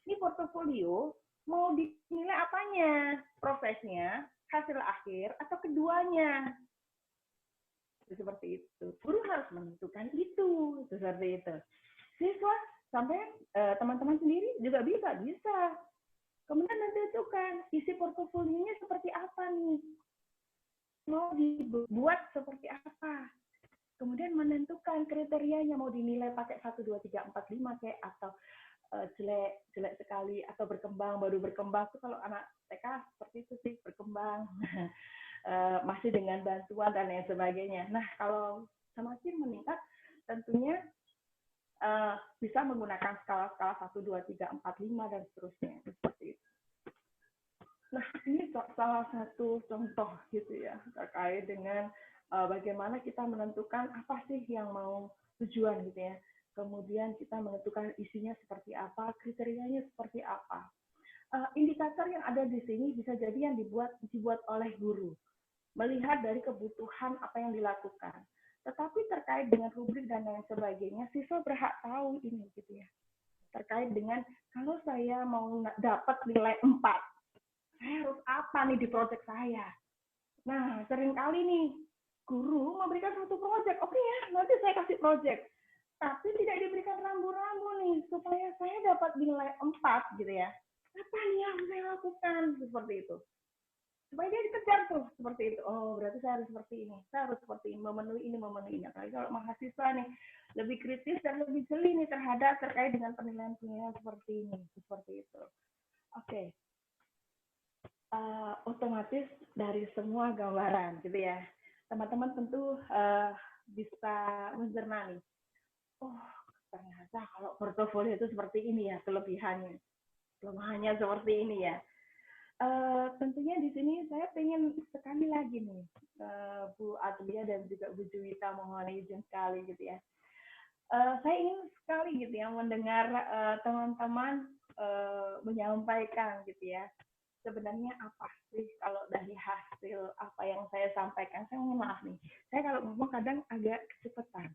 Ini portofolio mau dinilai apanya? Prosesnya, hasil akhir, atau keduanya? Seperti itu. Guru harus menentukan itu. Seperti itu. Siswa sampai teman-teman sendiri juga bisa. Kemudian menentukan isi portofolionya seperti apa nih. Mau dibuat seperti apa. Kemudian menentukan kriterianya mau dinilai pakai 1, 2, 3, 4, 5 kayak atau jelek sekali atau berkembang, baru berkembang. Itu kalau anak TK seperti itu sih, berkembang. Masih dengan bantuan dan lain sebagainya. Nah, kalau semakin meningkat tentunya bisa menggunakan skala-skala 1, 2, 3, 4, 5 dan seterusnya. Seperti itu. Nah, ini salah satu contoh gitu ya terkait dengan bagaimana kita menentukan apa sih yang mau tujuan gitu ya. Kemudian kita menentukan isinya seperti apa, kriterianya seperti apa. Indikator yang ada di sini bisa jadi yang dibuat oleh guru. Melihat dari kebutuhan apa yang dilakukan. Tetapi terkait dengan rubrik dan lain sebagainya, siswa berhak tahu ini gitu ya. Terkait dengan kalau saya mau dapat nilai 4, saya harus apa nih di proyek saya? Nah, seringkali nih, guru memberikan satu proyek. Oke ya, nanti saya kasih proyek. Tapi tidak diberikan rambu-rambu nih, supaya saya dapat nilai 4 gitu ya. Apa yang saya lakukan? Seperti itu. Supaya dia dikejar tuh, seperti itu. Oh, berarti saya harus seperti ini. Saya harus seperti ini, memenuhi ini, memenuhi ini. Apalagi kalau mahasiswa nih, lebih kritis dan lebih jeli nih terkait dengan penilaian-penilaian seperti ini. Seperti itu. Oke. Otomatis dari semua gambaran gitu ya, teman-teman tentu bisa mencerna nih. Oh, ternyata kalau portofolio itu seperti ini ya kelemahannya seperti ini ya. Tentunya di sini saya pengen sekali lagi nih, Bu Adlia dan juga Bu Juwita, mohon izin sekali gitu ya. Saya ingin sekali gitu ya mendengar teman-teman menyampaikan gitu ya. Sebenarnya apa sih kalau dari hasil apa yang saya sampaikan? Saya mohon maaf nih, saya kalau ngomong kadang agak kecepatan,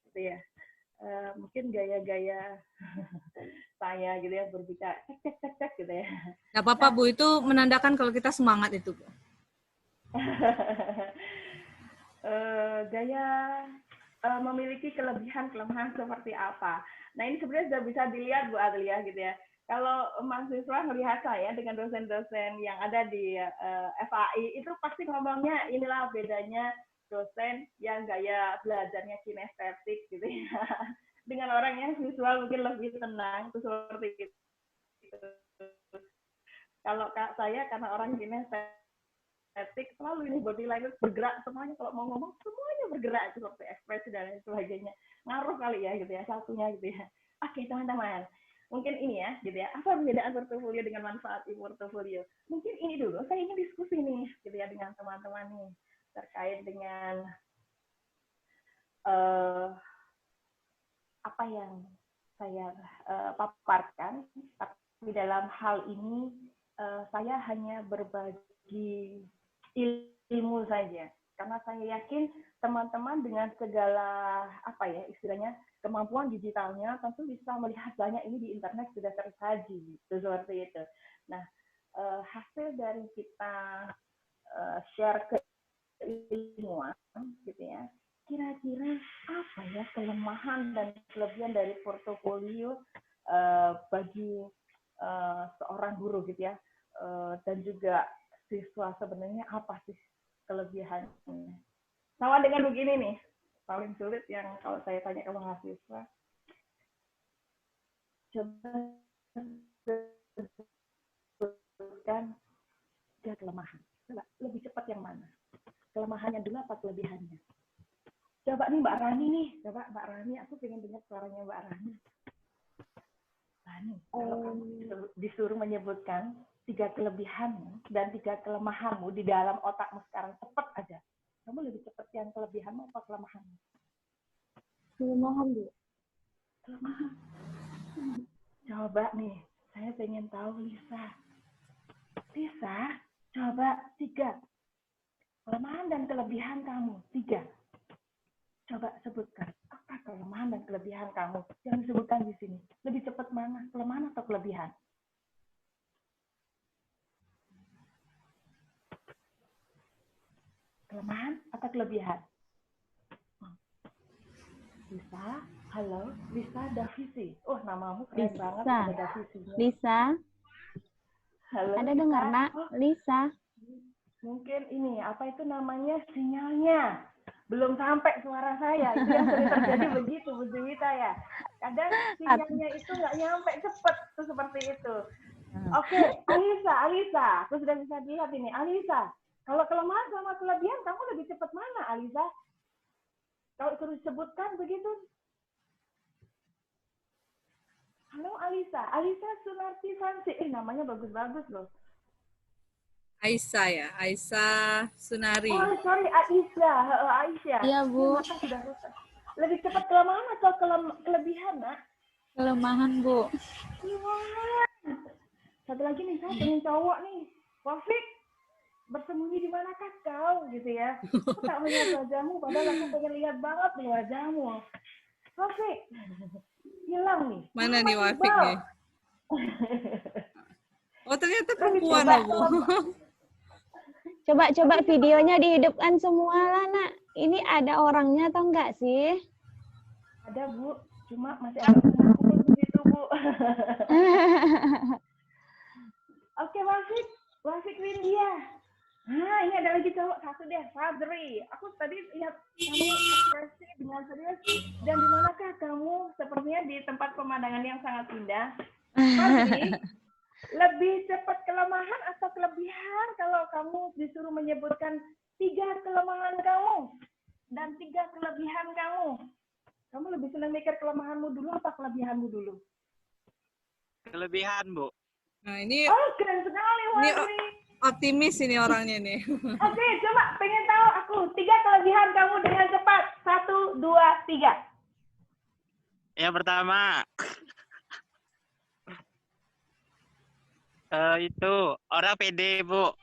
gitu ya. Mungkin gaya-gaya saya gitu ya berbicara cek gitu ya. Nggak apa-apa Bu, itu menandakan kalau kita semangat itu Bu. Gaya memiliki kelebihan-kelemahan seperti apa. Nah ini sebenarnya sudah bisa dilihat Bu Adlia gitu ya. Kalau mahasiswa melihat saya dengan dosen-dosen yang ada di FAI itu pasti ngomongnya inilah bedanya dosen yang gaya belajarnya kinestetik gitu ya. Dengan orang yang visual mungkin lebih tenang itu seperti itu. Kalau saya karena orang kinestetik selalu ini body language bergerak semuanya, kalau mau ngomong semuanya bergerak seperti ekspresi dan lain sebagainya. Ngaruh kali ya gitu ya satunya gitu ya. Oke teman-teman, mungkin ini ya gitu ya, apa perbedaan portofolio dengan manfaat e-portofolio. Mungkin ini dulu saya ingin diskusi nih gitu ya dengan teman-teman nih terkait dengan apa yang saya paparkan, tapi dalam hal ini saya hanya berbagi ilmu saja, karena saya yakin teman-teman dengan segala apa ya istilahnya kemampuan digitalnya tentu bisa melihat banyak ini di internet sudah tersaji seperti itu. Nah, hasil dari kita share keilmuan gitu ya, kira-kira apa ya kelemahan dan kelebihan dari portofolio bagi seorang guru gitu ya, dan juga siswa sebenarnya apa sih kelebihannya? Sama dengan begini nih, paling sulit yang kalau saya tanya ke mahasiswa, coba sebutkan 3 kelemahan. Coba lebih cepat yang mana? Kelemahannya dulu apa kelebihannya? Coba nih Mbak Rani nih, coba Mbak Rani, aku pengen dengar suaranya Mbak Rani. Rani, kalau kamu disuruh menyebutkan 3 kelebihanmu dan 3 kelemahanmu di dalam otakmu sekarang, cepat aja. Kamu lebih cepat yang kelebihanmu apa kelemahanmu? Kelemahan, Bu. Kelemahan. Coba nih, saya pengen tahu Lisa. Lisa, coba 3 kelemahan dan kelebihan kamu. 3. Coba sebutkan apa kelemahan dan kelebihan kamu. Jangan disebutkan di sini. Lebih cepat mana? Kelemahan atau kelebihan? Kelemahan atau kelebihan? Lisa, halo, Lisa Davisi. Oh, namamu keren Lisa. banget, ada Davisinya. Lisa. Halo, Ada Lisa. dengar, Nak? Oh, Lisa. mungkin ini, apa itu namanya, sinyalnya. Belum sampai suara saya. Itu yang sering terjadi begitu, Bu Juwita ya. Kadang sinyalnya itu nggak nyampe cepet, tuh seperti itu. Oke, Alisa. Aku sudah bisa lihat ini. Alisa, kalau kelemahan sama kelebihan, kamu lebih cepat mana, Alisa? Kalau suruh sebutkan begitu. Halo Alisa Sunarti Fansi. Namanya bagus-bagus loh. Aisyah ya, Aisyah Sunari. Oh, sorry, Aisyah. Iya, Bu. Mata sudah rusak. Lebih cepat kelemahan atau kelebihan, Nak? Kelemahan, Bu. Kelemahan. Satu lagi nih, saya pengen cowok nih. Wafik, bersembunyi di manakah kau gitu ya? Aku tak melihat wajahmu, padahal aku pengen lihat banget nih wajahmu. Wafik, hilang nih. Mana nih Wafik nih? Oh ternyata perempuan loh Bu. Coba videonya dihidupkan semua lah, Nak. Ini ada orangnya atau enggak sih? Ada, Bu. Cuma masih ada kumpul di situ, Bu. Oke, Wasik Windia. Nah, ini ada lagi cowok satu deh, Fadri. Aku tadi lihat kamu ekspresi dengan serius. Dan di manakah kamu? Sepertinya di tempat pemandangan yang sangat indah. Fadri, lebih cepat kelemahan atau kelebihan kalau kamu disuruh menyebutkan 3 kelemahan kamu dan 3 kelebihan kamu? Kamu lebih senang mikir kelemahanmu dulu apa kelebihanmu dulu? Kelebihan, Bu. Nah, ini Oh, keren sekali, ini Fadri. optimis ini orangnya nih. Oke, coba pengen tahu aku 3 kelebihan kamu dengan cepat. 1, 2, 3. Yang pertama, itu orang pede, Bu.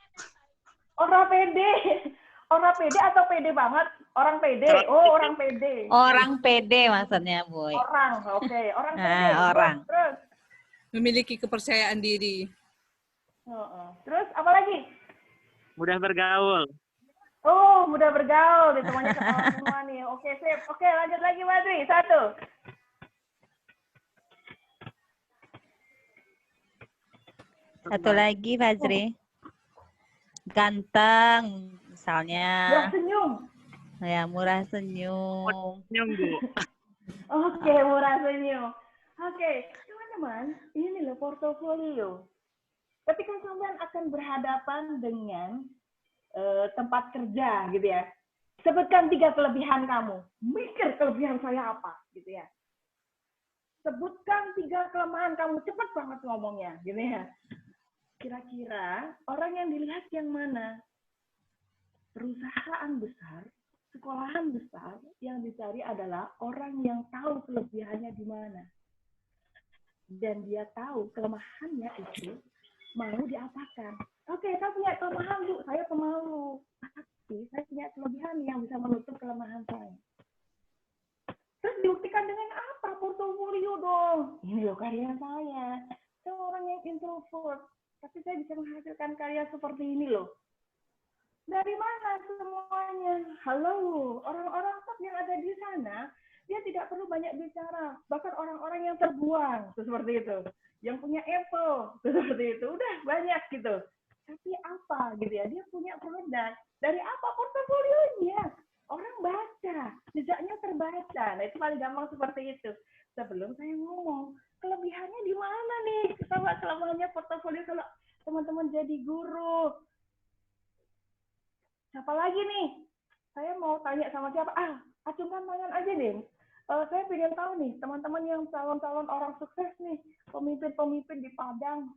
Orang pede. Orang pede atau pede banget? Orang pede. Oh, orang pede. Orang pede maksudnya, Boy. Orang, oke. Orang pede. Orang. Terus. Memiliki kepercayaan diri. Terus apa lagi? Mudah bergaul. Oh, mudah bergaul. Semuanya ketawa semua nih. Oke, sip. Oke, lanjut lagi, Madri. 1. Satu lagi, Fajri. Ganteng, misalnya. Murah senyum. Ya, murah senyum. Senyum, Bu. Oke, murah senyum. Oke, teman-teman, ini loh portofolio. Ketika kalian akan berhadapan dengan tempat kerja, gitu ya. Sebutkan 3 kelebihan kamu. Mikir kelebihan saya apa, gitu ya. Sebutkan 3 kelemahan kamu. Cepat banget ngomongnya, gitu ya. Kira-kira orang yang dilihat yang mana? Perusahaan besar, sekolahan besar, yang dicari adalah orang yang tahu kelebihannya di mana. Dan dia tahu kelemahannya itu mau diapakan. Oke, saya punya kelemahan, Bu. Saya pemalu. Tapi saya punya kelebihan yang bisa menutup kelemahan saya. Terus dibuktikan dengan apa? Portofolio dong. Ini loh karya saya. Saya orang yang introvert. Tapi saya bisa menghasilkan karya seperti ini loh. Dari mana semuanya? Halo, orang-orang top yang ada di sana, dia tidak perlu banyak bicara. Bahkan orang-orang yang terbuang, seperti itu. Yang punya Apple, seperti itu. Udah banyak gitu. Tapi apa gitu ya? Dia punya produk. Dari apa portofolionya? Orang baca, jejaknya terbaca. Nah, itu paling gampang seperti itu. Sebelum saya ngomong, kelebihannya di mana nih? Sama kelemahannya portofolio kalau teman-teman jadi guru. Siapa lagi nih? Saya mau tanya sama siapa? Acungkan tangan aja deh. Saya pengen tahu nih, teman-teman yang calon-calon orang sukses nih, pemimpin-pemimpin di Padang.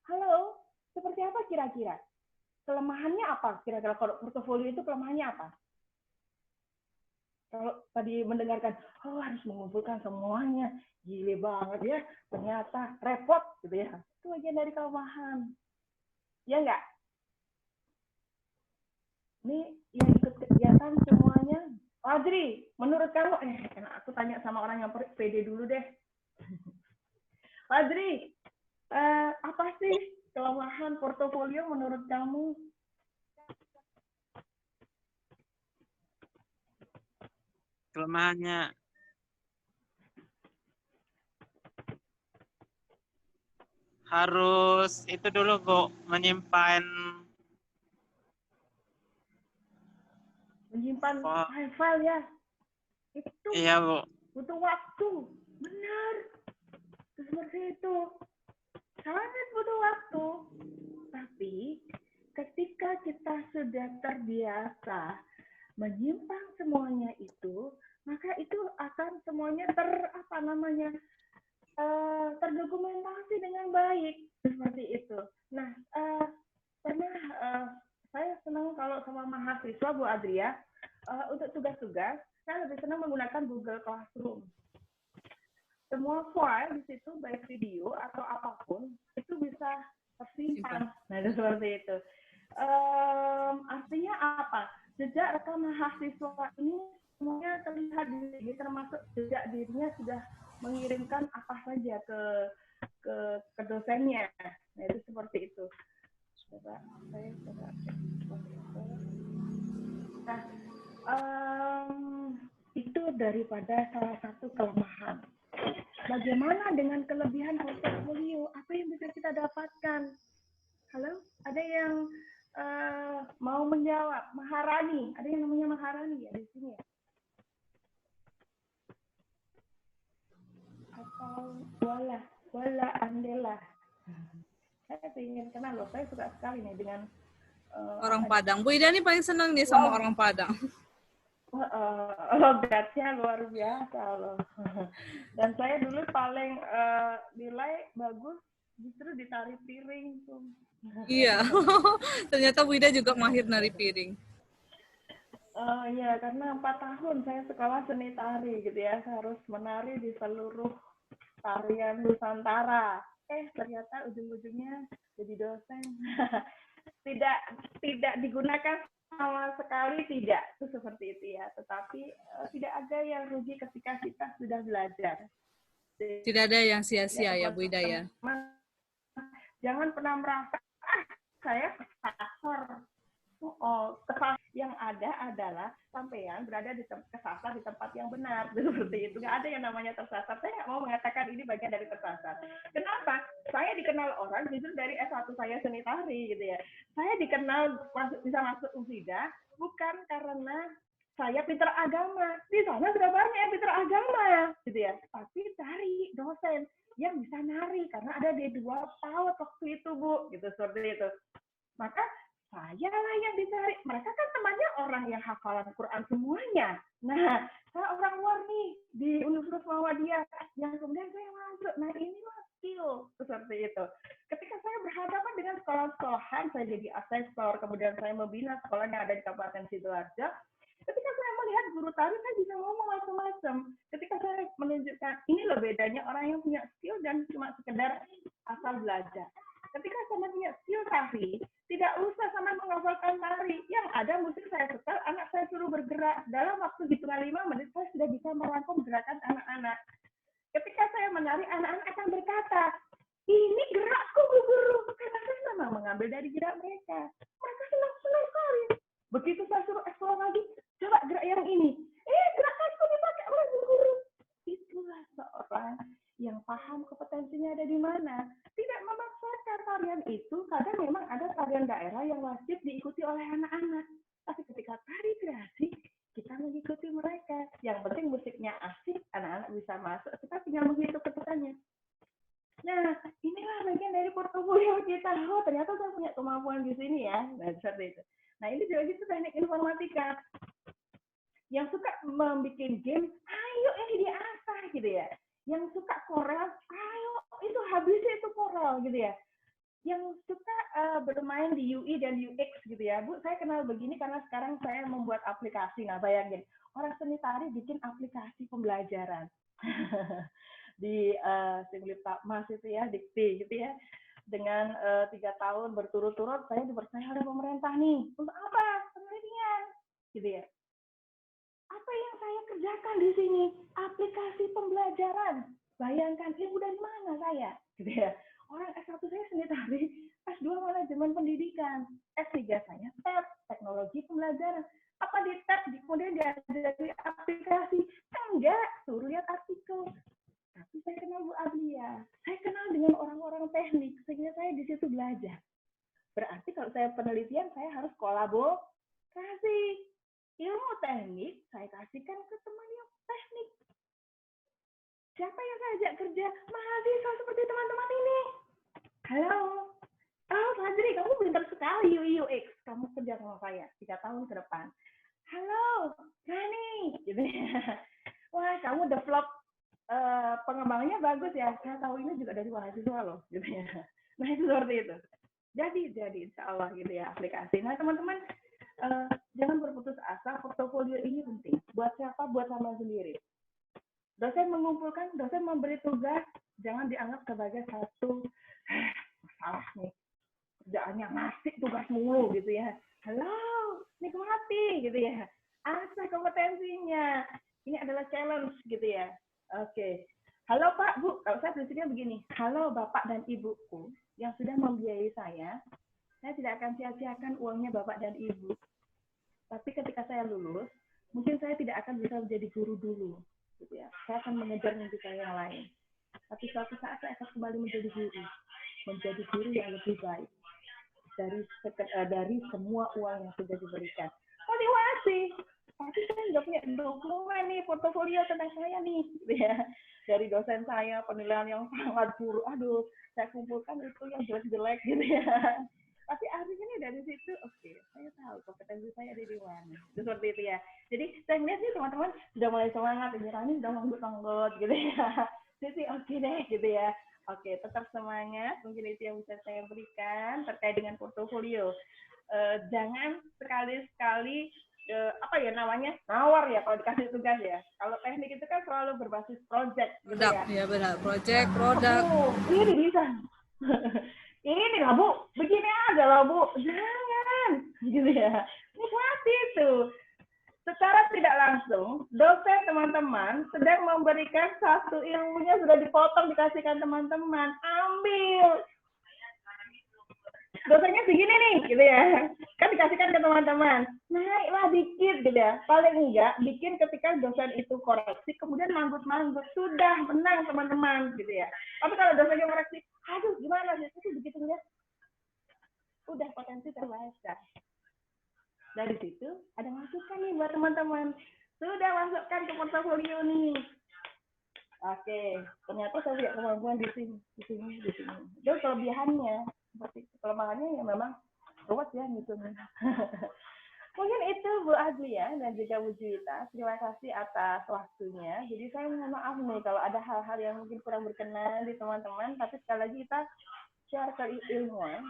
Halo, seperti apa kira-kira? Kelemahannya apa? Kira-kira kalau portofolio itu kelemahannya apa? Kalau tadi mendengarkan, harus mengumpulkan semuanya, gile banget ya, ternyata repot gitu ya. Itu bagian dari kelemahan. Ya enggak? Ini yang ikut kegiatan semuanya. Adri, menurut kamu, aku tanya sama orang yang pede dulu deh. Adri, apa sih kelemahan portofolio menurut kamu? Kelemahannya harus itu dulu, Bu, menyimpan file ya. Itu iya, Bu. butuh waktu. Benar. Seperti itu. Sangat butuh waktu. Tapi ketika kita sudah terbiasa menyimpan semuanya itu, maka itu akan semuanya terdokumentasi dengan baik. Seperti itu. Nah, saya senang kalau sama mahasiswa, Bu Adria, untuk tugas-tugas, saya lebih senang menggunakan Google Classroom. Semua file di situ, baik video atau apapun, itu bisa tersimpan. Nah, itu seperti itu. Artinya apa? Jejak rekam mahasiswa ini semuanya terlihat di sini, termasuk jejak dirinya sudah mengirimkan apa saja ke dosennya. Nah, itu seperti itu. Coba saya coba cek sponsor. Nah, itu daripada salah satu kelemahan. Bagaimana dengan kelebihan portofolio? Apa yang bisa kita dapatkan? Halo, ada yang mau menjawab? Maharani, ada yang namanya Maharani ya di sini ya? Atau wala andela? Saya ingin kenal loh, saya suka sekali nih dengan Orang Padang. Bu Ida nih paling senang nih sama orang Padang. logatnya luar biasa loh. Dan saya dulu paling nilai bagus justru di tari piring tuh. Iya. Ternyata Bu Ida juga mahir nari piring. Iya, karena 4 tahun saya sekolah seni tari gitu ya, harus menari di seluruh tarian Nusantara. Ternyata ujung-ujungnya jadi dosen. tidak digunakan sama sekali, tidak, itu seperti itu ya. Tetapi tidak ada yang rugi ketika kita sudah belajar. Tidak ada yang sia-sia ya Bu Ida ya. Jangan pernah merasa saya kesasar. Kesasar yang ada adalah sampean berada di kesasar di tempat yang benar, seperti itu. Nggak ada yang namanya tersasar. Saya nggak mau mengatakan ini bagian dari tersasar. Kenapa? Saya dikenal orang justru dari S1 saya seni tari gitu ya. Saya dikenal bisa masuk USIDA bukan karena saya pintar agama. Di sana sudah banyak yang pintar agama ya, gitu ya. Tapi cari dosen yang bisa nari karena ada D2 PAUD waktu itu, Bu, gitu seperti itu. Maka saya lah yang dicari. Mereka kan temannya orang yang hafalan Quran semuanya. Nah, saya orang luar nih di Universitas Muhammadiyah yang kemudian saya masuk. Nah, inilah skill seperti itu. Ketika saya berhadapan dengan sekolah-sekolahan, saya jadi asesor, kemudian saya membina sekolah yang ada di Kabupaten Sidoarjo. Ketika saya melihat guru tari, saya bisa ngomong macam-macam. Ketika saya menunjukkan, ini loh bedanya orang yang punya skill dan cuma sekedar asal belajar. Ketika saya punya skill tari, tidak usah sama menghafalkan tari. Yang ada musik saya setel, anak saya suruh bergerak. Dalam waktu hitungan 5 menit, saya sudah bisa merangkum gerakan anak-anak. Ketika saya menari, anak-anak akan berkata, ini gerakku, Bu Guru. Karena saya memang mengambil dari gerak mereka. Mereka senang-senang sekali. Begitu saya suruh eksplor lagi, coba gerak yang ini. Gerakanku dipakai oleh Bu Guru. Itulah seorang yang paham kompetensinya ada di mana. Tidak memaksakan tarian itu, kadang memang ada tarian daerah yang wajib diikuti oleh anak-anak. Tapi ketika tari kreasi, kita mengikuti mereka. Yang penting musiknya asik, anak-anak bisa masuk, kita tinggal menghitung ketukannya. Nah, inilah bagian dari portofolio kita. Oh, ternyata saya punya kemampuan di sini ya. Nah, seperti itu. Nah, ini juga gitu teknik informatika. Yang suka membuat game, ayo ini diasah gitu ya. Yang suka Corel, ayo itu habisnya itu Corel gitu ya. Yang suka bermain di UI dan UX gitu ya. Bu, saya kenal begini karena sekarang saya membuat aplikasi. Nah, bayangin, orang seni tari bikin aplikasi pembelajaran. Di Mas itu ya, Dikti gitu ya. Dengan 3 tahun berturut-turut saya dipercaya oleh pemerintah nih. Untuk apa? Penelitian. Gitu ya. Apa yang saya kerjakan di sini? Aplikasi pembelajaran. Bayangkan, ilmu dari mana saya? Gitu ya. Orang S1 saya seni tari, S2 manajemen pendidikan, S3 saya TEP, teknologi pembelajaran. Apa di TEP, kemudian diajari aplikasi? Enggak, suruh lihat artikel. Tapi saya kenal Bu Adlia, saya kenal dengan orang-orang teknik, sehingga saya di situ belajar. Berarti kalau saya penelitian, saya harus kolaborasi. Ilmu teknik, saya kasihkan ke teman yang teknik. Siapa yang saya ajak kerja? Mahasiswa seperti teman-teman ini. Halo. Oh, Fajri, kamu pintar sekali UI UX. Kamu kerja sama saya 3 tahun ke depan. Halo, Rani. Gitu ya. Wah, kamu develop pengembangannya bagus ya. Saya tahu ini juga dari mahasiswa loh. Gitu ya. Nah, itu seperti itu. Jadi insya Allah gitu ya aplikasi. Nah, teman-teman, jangan berputus asa. Portofolio ini penting. Buat siapa? Buat sama sendiri. Dosen mengumpulkan, dosen memberi tugas, jangan dianggap sebagai satu masalah nih. Kerjaannya ngasih tugas mulu gitu ya. Halo, nikmati gitu ya. Asah kompetensinya. Ini adalah challenge gitu ya. Oke. Halo Pak, Bu. Kalau saya prinsipnya begini. Halo Bapak dan Ibuku yang sudah membiayai saya saya tidak akan sia-siakan uangnya Bapak dan Ibu. Tapi ketika saya lulus, mungkin saya tidak akan bisa menjadi guru dulu, gitu ya. Saya akan mengejar mimpi saya yang lain. Tapi suatu saat saya akan kembali menjadi guru yang lebih baik dari semua uang yang sudah diberikan. Motivasi. Tapi saya nggak punya dokumen nih, portofolio tentang saya nih, gitu ya. Dari dosen saya, penilaian yang sangat buruk. Aduh, saya kumpulkan itu yang jelek-jelek, gitu ya. Tapi akhirnya dari situ, oke, saya tahu kompetensi saya ada di mana. Seperti itu ya. Jadi saya melihat nih teman-teman sudah mulai semangat, ini sudah manggut-manggut, gitu ya. Jadi oke deh, gitu ya. Oke, tetap semangat. Mungkin itu yang bisa saya berikan terkait dengan portofolio. Jangan sekali-sekali nawar ya kalau dikasih tugas ya. Kalau teknik itu kan selalu berbasis project, gitu Produk, ya. ya benar. Project, produk. Ini bisa. Ini lah Bu, begini aja lah Bu, jangan, gitu ya. Nikmati itu. Secara tidak langsung, dosen teman-teman sedang memberikan satu ilmunya sudah dipotong dikasihkan teman-teman, ambil. Dosennya segini nih, gitu ya. Kan dikasihkan ke teman-teman, naiklah dikit, gitu ya. Paling enggak, bikin ketika dosen itu koreksi, kemudian manggut-manggut, sudah menang teman-teman, gitu ya. Tapi kalau dosennya koreksi, aduh gimana sih, itu begitu ya. Udah potensi terbaca. Dari situ ada masukan nih buat teman-teman. Sudah masukkan ke portofolio nih. Oke, ternyata saya punya kemampuan di sini. Itu kelebihannya. Seperti kelemahannya ya memang ruwet ya ngitungnya. Mungkin itu Bu Azlia dan juga Bu Juwita. Terima kasih atas waktunya. Jadi saya mohon maaf nih kalau ada hal-hal yang mungkin kurang berkenan di teman-teman. Tapi sekali lagi kita share keilmuan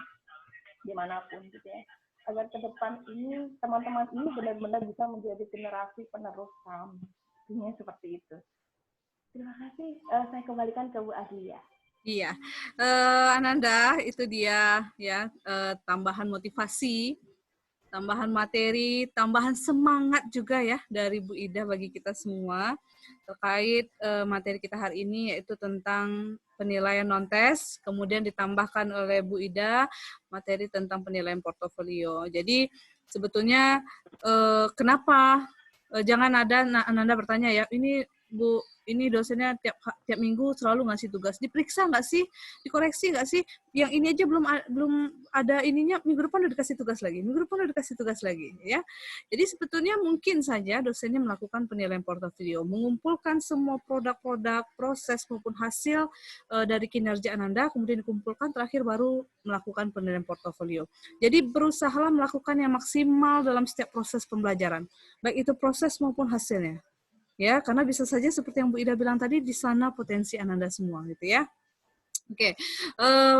dimanapun gitu ya. Agar ke depan ini teman-teman ini benar-benar bisa menjadi generasi penerus kami. Intinya seperti itu. Terima kasih. Saya kembalikan ke Bu Azlia. Iya, Ananda, itu dia ya, tambahan motivasi, tambahan materi, tambahan semangat juga ya dari Bu Ida bagi kita semua terkait materi kita hari ini, yaitu tentang penilaian non-tes, kemudian ditambahkan oleh Bu Ida materi tentang penilaian portofolio. Jadi sebetulnya kenapa jangan ada Ananda bertanya ya, ini Bu, ini dosennya tiap minggu selalu ngasih tugas. Diperiksa nggak sih? Dikoreksi nggak sih? Yang ini aja belum ada ininya, minggu depan udah dikasih tugas lagi. Minggu depan udah dikasih tugas lagi. Ya. Jadi sebetulnya mungkin saja dosennya melakukan penilaian portofolio, mengumpulkan semua produk-produk, proses maupun hasil dari kinerja Ananda, kemudian dikumpulkan, terakhir baru melakukan penilaian portofolio. Jadi berusahalah melakukan yang maksimal dalam setiap proses pembelajaran. Baik itu proses maupun hasilnya. Ya, karena bisa saja seperti yang Bu Ida bilang tadi, di sana potensi Ananda semua, gitu ya. Oke,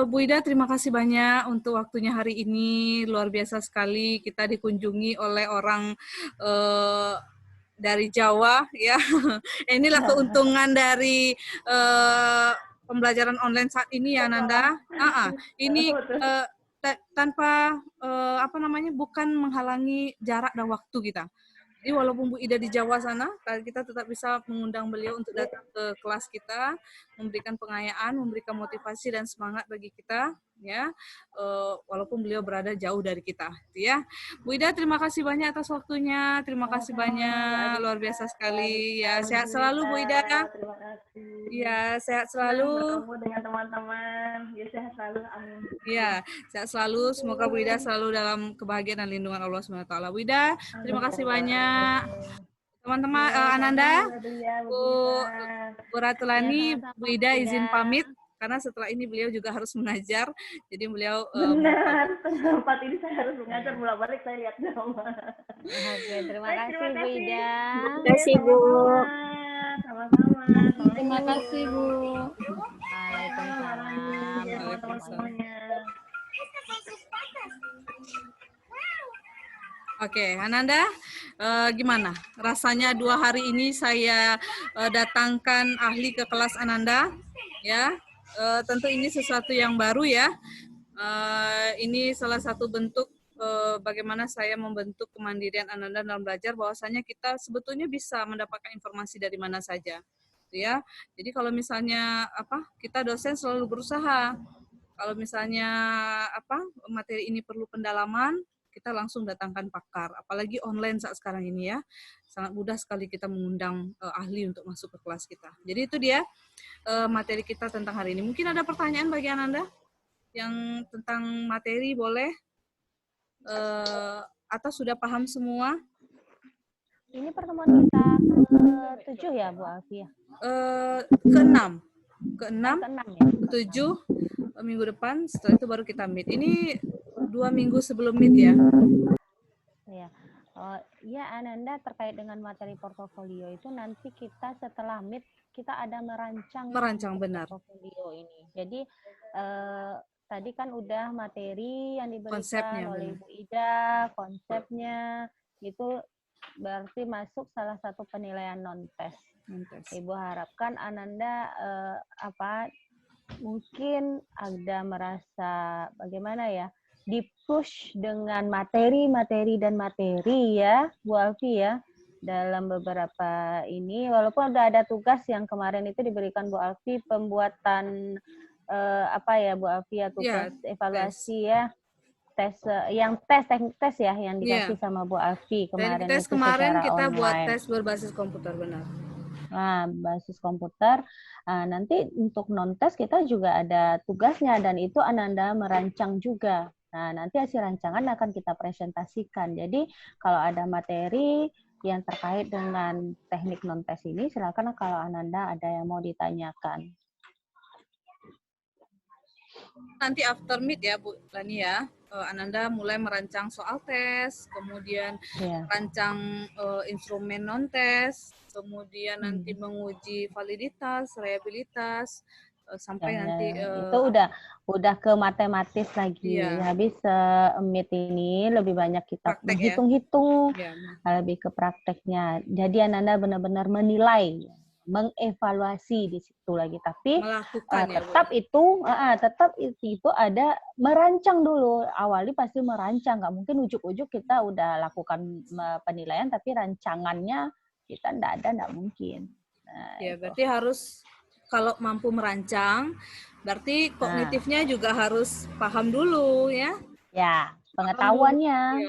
Bu Ida, terima kasih banyak untuk waktunya hari ini. Luar biasa sekali kita dikunjungi oleh orang dari Jawa, ya. Inilah keuntungan dari pembelajaran online saat ini ya, Ananda. Ini tanpa bukan menghalangi jarak dan waktu kita. Jadi walaupun Bu Ida di Jawa sana, kita tetap bisa mengundang beliau untuk datang ke kelas kita, memberikan pengayaan, memberikan motivasi dan semangat bagi kita, ya. Walaupun beliau berada jauh dari kita, ya. Bu Ida, terima kasih banyak atas waktunya, terima kasih banyak, luar biasa sekali, ya. Sehat selalu Bu Ida. Terima kasih. Ya, sehat selalu. Bertemu dengan teman-teman, ya sehat selalu, amin. Ya, sehat selalu. Semoga Bu Ida selalu dalam kebahagiaan dan lindungan Allah SWT. Bu Ida, terima kasih banyak. Teman-teman, Ananda, Bu Ratulani, Bu Ida izin pamit karena setelah ini beliau juga harus mengajar. Jadi beliau benar, tempat ini saya harus mengajar bolak-balik, saya lihat nama. Oke, terima kasih Bu Ida. Terima kasih Bu. Sama-sama. Terima kasih Bu. Waalaikumsalam. Oke, Ananda, gimana? Rasanya 2 hari ini saya datangkan ahli ke kelas Ananda, ya. Tentu ini sesuatu yang baru ya. Ini salah satu bentuk bagaimana saya membentuk kemandirian Ananda dalam belajar, bahwasanya kita sebetulnya bisa mendapatkan informasi dari mana saja, ya. Jadi kalau misalnya kita dosen selalu berusaha. Kalau misalnya materi ini perlu pendalaman, kita langsung datangkan pakar. Apalagi online saat sekarang ini ya, sangat mudah sekali kita mengundang ahli untuk masuk ke kelas kita. Jadi itu dia materi kita tentang hari ini. Mungkin ada pertanyaan bagi Ananda yang tentang materi, boleh? Atau sudah paham semua? Ini pertemuan kita ke-7 ya, Bu Alfi? Ke-6. Ke-6 ya? Ke-7 minggu depan, setelah itu baru kita meet. Ini 2 minggu sebelum meet ya? Iya. Ya, Ananda, terkait dengan materi portofolio itu nanti kita setelah meet, kita ada merancang Benar. portofolio ini. Jadi, tadi kan udah materi yang diberikan Konsepnya, oleh benar. Ibu Ida, konsepnya, itu berarti masuk salah satu penilaian non-tes. Ibu harapkan Ananda mungkin ada merasa bagaimana ya, di-push dengan materi ya, Bu Alfi ya, dalam beberapa ini, walaupun udah ada tugas yang kemarin itu diberikan Bu Alfi, pembuatan Bu Alfi ya, tugas evaluasi ya, teknik tes ya, yang dikasih sama Bu Alfi kemarin. Teknik tes itu kemarin kita online. buat tes berbasis komputer, benar. Nah, basis komputer. Nanti untuk non-tes kita juga ada tugasnya dan itu Ananda merancang juga. Nah, nanti hasil rancangan akan kita presentasikan. Jadi, kalau ada materi yang terkait dengan teknik non-tes ini, silakan kalau Ananda ada yang mau ditanyakan. Nanti after meet ya, Bu Lani ya, Ananda mulai merancang soal tes, kemudian rancang instrumen non-tes, kemudian nanti menguji validitas, reliabilitas, sampai nanti itu udah ke matematis lagi. Habis meet ini lebih banyak kita menghitung-hitung, lebih ke prakteknya. Jadi Ananda benar-benar menilai, mengevaluasi di situ lagi. Tapi tetap itu ada merancang dulu. Awali pasti merancang, nggak mungkin ujuk-ujuk kita udah lakukan penilaian tapi rancangannya kita nggak mungkin. Berarti harus, kalau mampu merancang, berarti kognitifnya juga harus paham dulu ya. Ya, pengetahuannya.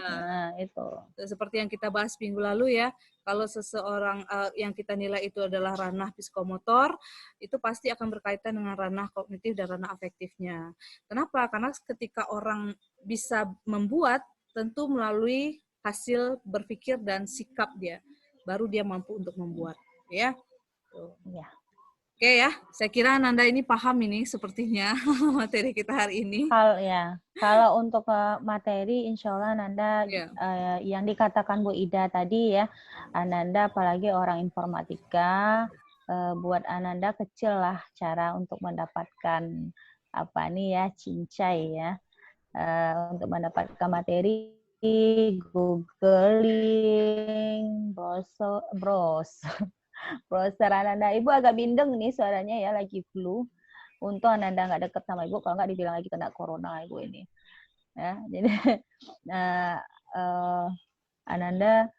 Itu. Seperti yang kita bahas minggu lalu ya, kalau seseorang yang kita nilai itu adalah ranah psikomotor, itu pasti akan berkaitan dengan ranah kognitif dan ranah afektifnya. Kenapa? Karena ketika orang bisa membuat, tentu melalui hasil berpikir dan sikap dia, baru dia mampu untuk membuat. Ya. Ya. Oke ya, saya kira Ananda ini paham ini sepertinya materi kita hari ini. Kalau untuk materi, insya Allah Ananda yang dikatakan Bu Ida tadi ya, Ananda apalagi orang informatika, buat Ananda kecil lah cara untuk mendapatkan cincai ya, untuk mendapatkan materi, googling, browser Ananda. Ibu agak bindeng nih suaranya ya, lagi flu. Untung Ananda nggak deket sama Ibu, kalau nggak dibilang lagi kena corona Ibu ini. Ya, jadi Ananda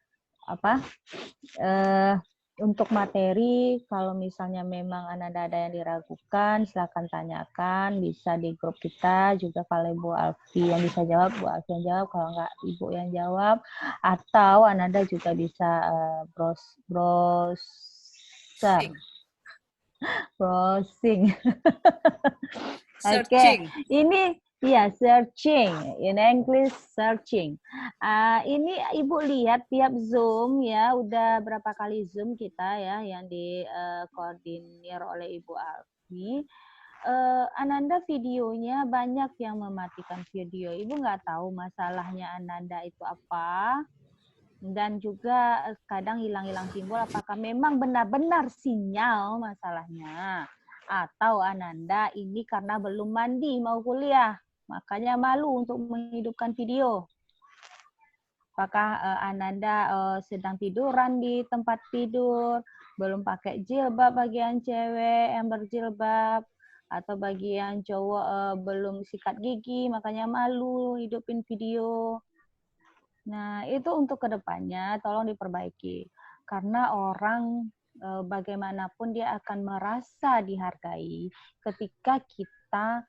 untuk materi, kalau misalnya memang Ananda ada yang diragukan, silakan tanyakan, bisa di grup kita juga. Kalau Ibu Alfi yang bisa jawab, Bu Alfi yang jawab. Kalau nggak Ibu yang jawab, atau Ananda juga bisa browsing. Oke, ini searching, in English searching. Ini Ibu lihat tiap Zoom ya, udah berapa kali Zoom kita ya yang dikoordinir oleh Ibu Alfi. Ananda videonya banyak yang mematikan video. Ibu nggak tahu masalahnya Ananda itu apa. Dan juga kadang hilang-hilang simbol, apakah memang benar-benar sinyal masalahnya, atau Ananda ini karena belum mandi mau kuliah, makanya malu untuk menghidupkan video. Apakah Ananda sedang tiduran di tempat tidur, belum pakai jilbab bagian cewek yang berjilbab, atau bagian cowok belum sikat gigi, makanya malu hidupin video. Nah, itu untuk kedepannya tolong diperbaiki. Karena orang bagaimanapun dia akan merasa dihargai ketika kita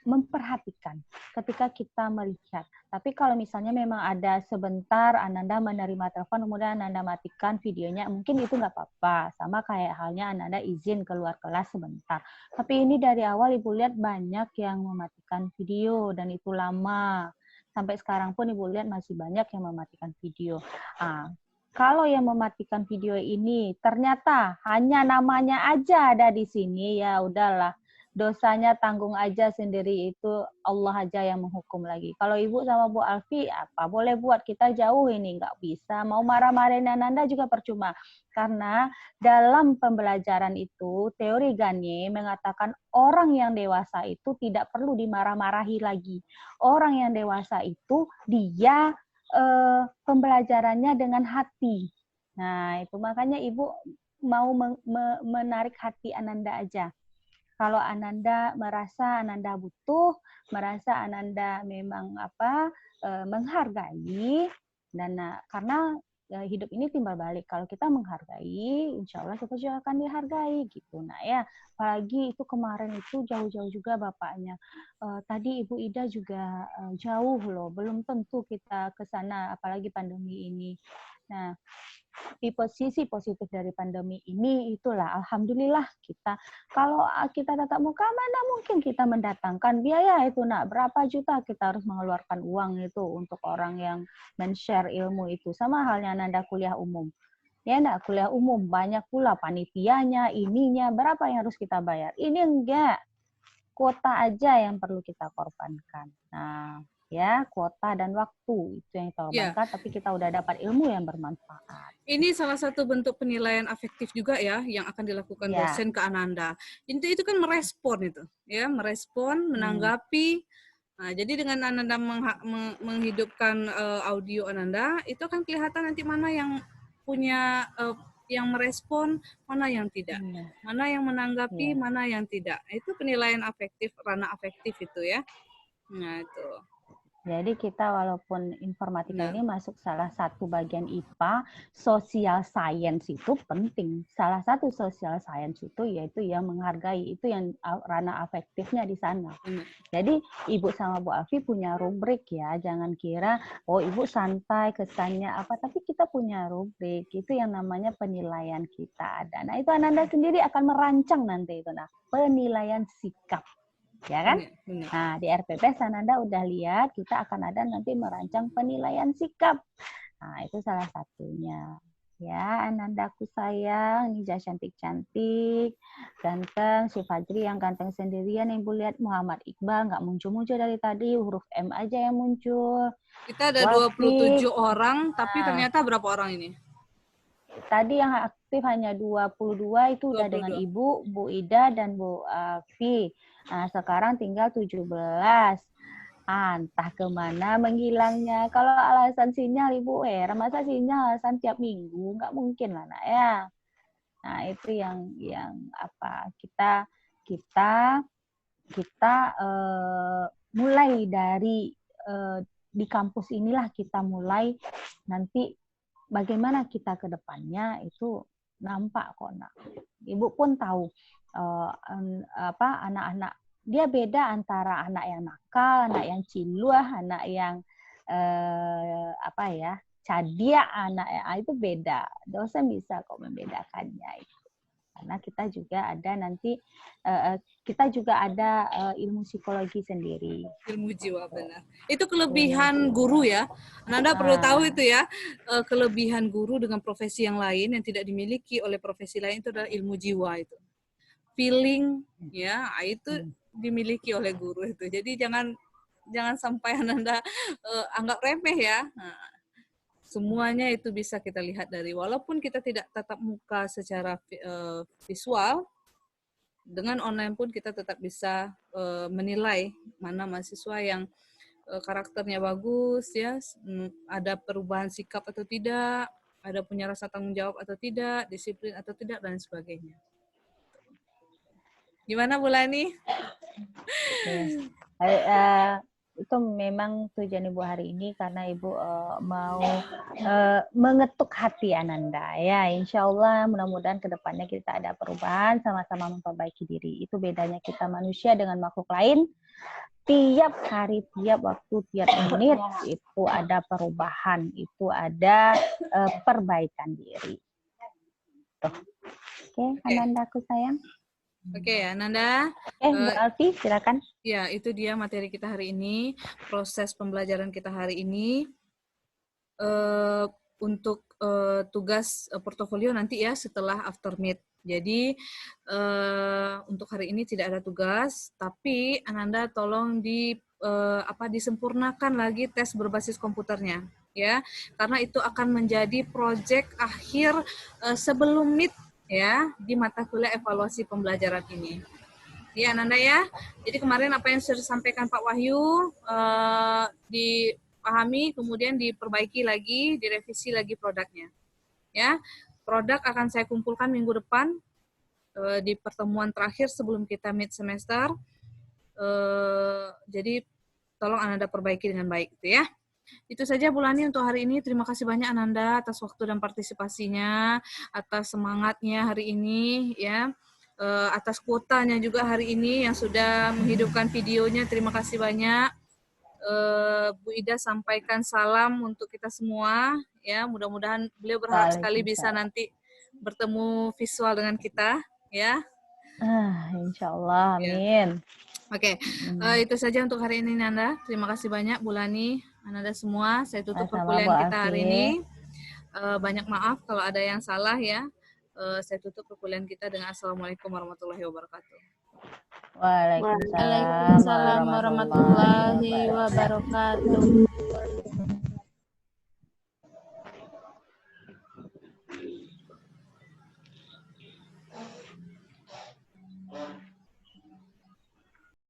memperhatikan ketika kita melihat. Tapi kalau misalnya memang ada sebentar Ananda menerima telepon, kemudian Ananda matikan videonya, mungkin itu nggak apa-apa. Sama kayak halnya Ananda izin keluar kelas sebentar. Tapi ini dari awal Ibu lihat banyak yang mematikan video, dan itu lama. Sampai sekarang pun Ibu lihat masih banyak yang mematikan video. Kalau yang mematikan video ini ternyata hanya namanya aja ada di sini, ya udahlah. Dosanya tanggung aja sendiri, itu Allah aja yang menghukum lagi. Kalau Ibu sama Bu Alfi, apa boleh buat, kita jauh ini, nggak bisa. Mau marah-marahin Ananda juga percuma. Karena dalam pembelajaran itu, teori Gagne mengatakan orang yang dewasa itu tidak perlu dimarah-marahi lagi. Orang yang dewasa itu dia pembelajarannya dengan hati. Nah, itu makanya Ibu mau menarik hati Ananda aja. Kalau Ananda merasa Ananda butuh, merasa Ananda memang menghargai, dan karena hidup ini timbal balik. Kalau kita menghargai, insya Allah kita juga akan dihargai gitu. Nah ya, apalagi itu kemarin itu jauh-jauh juga bapaknya. Tadi Ibu Ida juga jauh loh, belum tentu kita ke sana, apalagi pandemi ini. Nah, di posisi positif dari pandemi ini itulah alhamdulillah kita, kalau kita tatap muka mana mungkin kita mendatangkan biaya itu berapa juta kita harus mengeluarkan uang itu untuk orang yang men-share ilmu itu. Sama halnya Ananda kuliah umum. Ya kuliah umum banyak pula panitianya, ininya, berapa yang harus kita bayar. Ini enggak, kuota aja yang perlu kita korbankan. Nah, ya, kuota dan waktu itu yang kita korbankan, tapi kita udah dapat ilmu yang bermanfaat. Ini salah satu bentuk penilaian afektif juga ya yang akan dilakukan dosen ke Ananda. Itu kan merespon itu, ya, merespon, menanggapi. Nah, jadi dengan Ananda menghidupkan audio Ananda, itu akan kelihatan nanti mana yang punya yang merespon, mana yang tidak, mana yang menanggapi, mana yang tidak. Itu penilaian afektif, ranah afektif itu ya. Nah itu. Jadi kita walaupun informatika ini masuk salah satu bagian IPA, social science itu penting. Salah satu social science itu yaitu yang menghargai, itu yang ranah afektifnya di sana. Jadi Ibu sama Bu Alfi punya rubrik ya, jangan kira oh Ibu santai kesannya apa, tapi kita punya rubrik, itu yang namanya penilaian kita ada. Nah itu Ananda sendiri akan merancang nanti itu, penilaian sikap. Ya kan? Nah, di RPP Sananda udah lihat, kita akan ada nanti merancang penilaian sikap. Nah, itu salah satunya. Ya, Anandaku sayang, Nija cantik-cantik, ganteng, si Fajri yang ganteng sendirian, Ibu lihat Muhammad Iqbal nggak muncul-muncul dari tadi, huruf M aja yang muncul. Kita ada 27 orang, tapi ternyata berapa orang ini? Tadi yang aktif hanya 22, itu udah dengan Ibu, Bu Ida, dan Bu Fi. Nah, sekarang tinggal 17. Entah kemana menghilangnya. Kalau alasan sinyal, Ibu, masa sinyal alasan tiap minggu? Nggak mungkin lah, Nak, ya. Nah, itu yang kita mulai dari di kampus inilah kita mulai, nanti bagaimana kita ke depannya itu nampak kok, Nak. Ibu pun tahu anak-anak dia beda antara anak yang nakal, anak yang ciluah, anak yang cadia, anak itu beda. Dosen bisa kok membedakannya itu. Karena kita juga ada nanti ilmu psikologi sendiri. Ilmu jiwa, benar. Itu kelebihan guru ya. Anda perlu tahu itu ya. Kelebihan guru dengan profesi yang lain yang tidak dimiliki oleh profesi lain itu adalah ilmu jiwa itu. Feeling ya, itu dimiliki oleh guru itu. Jadi jangan sampai Anda anggap remeh ya. Nah, semuanya itu bisa kita lihat dari, walaupun kita tidak tatap muka secara visual, dengan online pun kita tetap bisa menilai mana mahasiswa yang karakternya bagus ya, ada perubahan sikap atau tidak, ada punya rasa tanggung jawab atau tidak, disiplin atau tidak, dan sebagainya. Gimana Bu Lani? itu memang tujuan Ibu hari ini karena Ibu mau mengetuk hati Ananda ya. Insya Allah mudah-mudahan kedepannya kita ada perubahan, sama-sama memperbaiki diri. Itu bedanya kita manusia dengan makhluk lain. Tiap hari, tiap waktu, tiap menit itu ada perubahan, itu ada perbaikan diri. Tuh. Oke, Ananda aku sayang. Oke, Ananda. Bu Alfi, silakan. Ya, itu dia materi kita hari ini, proses pembelajaran kita hari ini. Untuk tugas portofolio nanti ya setelah after meet. Jadi untuk hari ini tidak ada tugas, tapi Ananda tolong disempurnakan lagi tes berbasis komputernya, ya, karena itu akan menjadi proyek akhir sebelum meet ya di mata kuliah evaluasi pembelajaran ini. Ya Ananda ya. Jadi kemarin apa yang sudah disampaikan Pak Wahyu dipahami, kemudian diperbaiki lagi, direvisi lagi produknya. Ya, produk akan saya kumpulkan minggu depan di pertemuan terakhir sebelum kita mid semester. Jadi tolong Ananda perbaiki dengan baik, gitu ya. Itu saja Bu Lani untuk hari ini. Terima kasih banyak Ananda atas waktu dan partisipasinya, atas semangatnya hari ini, ya. Atas kuotanya juga hari ini yang sudah menghidupkan videonya. Terima kasih banyak. Bu Ida sampaikan salam untuk kita semua, ya. Mudah-mudahan beliau berharap sekali bisa nanti bertemu visual dengan kita, ya. Insya Allah, amin. Oke, itu saja untuk hari ini Nanda. Terima kasih banyak Bu Lani, Ananda semua. Saya tutup perkuliahan kita hari ini. Banyak maaf kalau ada yang salah ya. Saya tutup perkuliahan kita dengan Assalamualaikum warahmatullahi wabarakatuh. Waalaikumsalam warahmatullahi wabarakatuh.